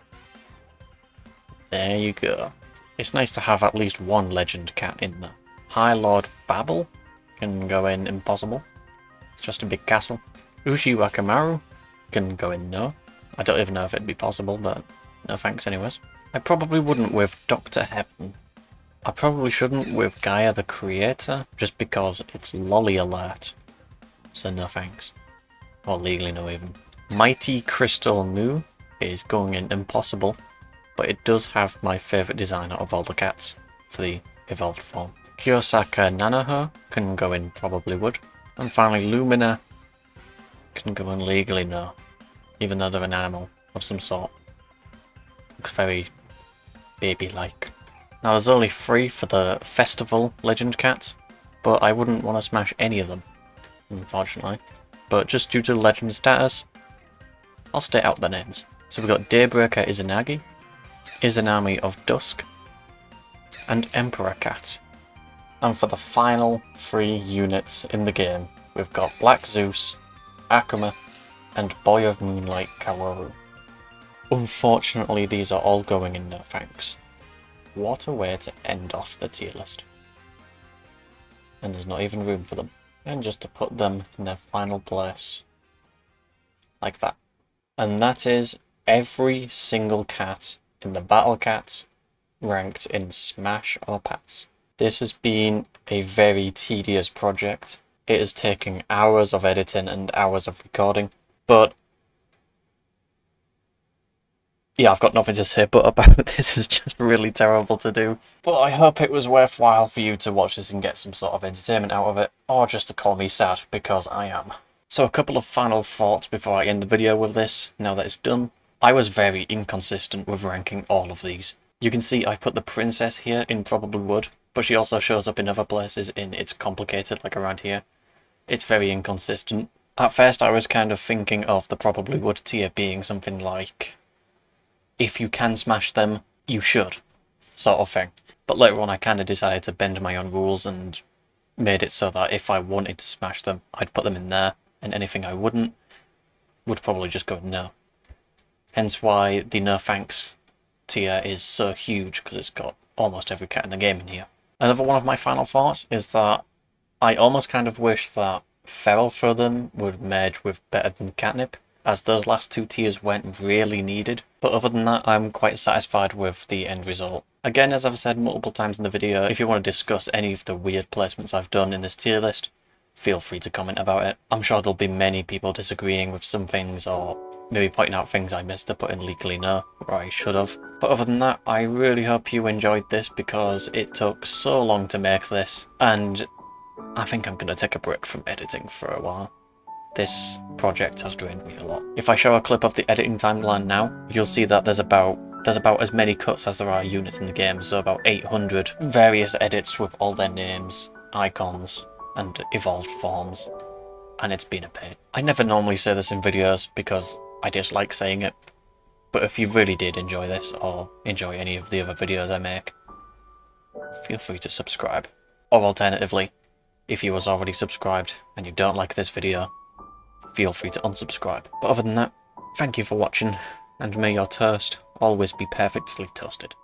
A: there you go. It's nice to have at least one legend cat in there. High Lord Babel can go in Impossible. It's just a big castle. Ushi Wakamaru can go in no. I don't even know if it'd be possible, but no thanks anyways. I probably wouldn't with Dr. Heaven. I probably shouldn't with Gaia the Creator, just because it's lolly alert. So no thanks. Or legally no even. Mighty Crystal Moo is going in Impossible, but it does have my favourite design out of all the cats for the evolved form. Kiyosaka Nanoho can go in probably would. And finally Lumina can go in legally no, even though they're an animal of some sort. Looks very baby-like. Now there's only 3 for the festival legend cats, but I wouldn't want to smash any of them, unfortunately. But just due to the legend status, I'll state out their names. So we've got Daybreaker Izanagi, Izanami of Dusk, and Emperor Cat. And for the final 3 units in the game, we've got Black Zeus, Akuma, and Boy of Moonlight Kaworu. Unfortunately, these are all going in no thanks. What a way to end off the tier list. And there's not even room for them. And just to put them in their final place. Like that. And that is every single cat in the Battle Cats ranked in Smash or Pass. This has been a very tedious project. It has taken hours of editing and hours of recording. But yeah, I've got nothing to say but about it. This was just really terrible to do. But I hope it was worthwhile for you to watch this and get some sort of entertainment out of it, or just to call me sad, because I am. So a couple of final thoughts before I end the video with this, now that it's done. I was very inconsistent with ranking all of these. You can see I put the princess here in Probably Would, but she also shows up in other places in It's Complicated, like around here. It's very inconsistent. At first I was kind of thinking of the Probably Would tier being something like, if you can smash them, you should, sort of thing. But later on I kind of decided to bend my own rules and made it so that if I wanted to smash them, I'd put them in there, and anything I wouldn't would probably just go no. Hence why the no thanks tier is so huge, because it's got almost every cat in the game in here. Another one of my final thoughts is that I almost kind of wish that Feral Furthem would merge with Better Than Catnip, as those last 2 tiers weren't really needed. But other than that, I'm quite satisfied with the end result. Again, as I've said multiple times in the video, if you want to discuss any of the weird placements I've done in this tier list, feel free to comment about it. I'm sure there'll be many people disagreeing with some things, or maybe pointing out things I missed to put in legally no, or I should have. But other than that, I really hope you enjoyed this, because it took so long to make this, and I think I'm going to take a break from editing for a while. This project has drained me a lot. If I show a clip of the editing timeline now, you'll see that there's about as many cuts as there are units in the game, so about 800 various edits with all their names, icons, and evolved forms, and it's been a pain. I never normally say this in videos because I dislike saying it, but if you really did enjoy this, or enjoy any of the other videos I make, feel free to subscribe. Or alternatively, if you was already subscribed and you don't like this video, feel free to unsubscribe. But other than that, thank you for watching, and may your toast always be perfectly toasted.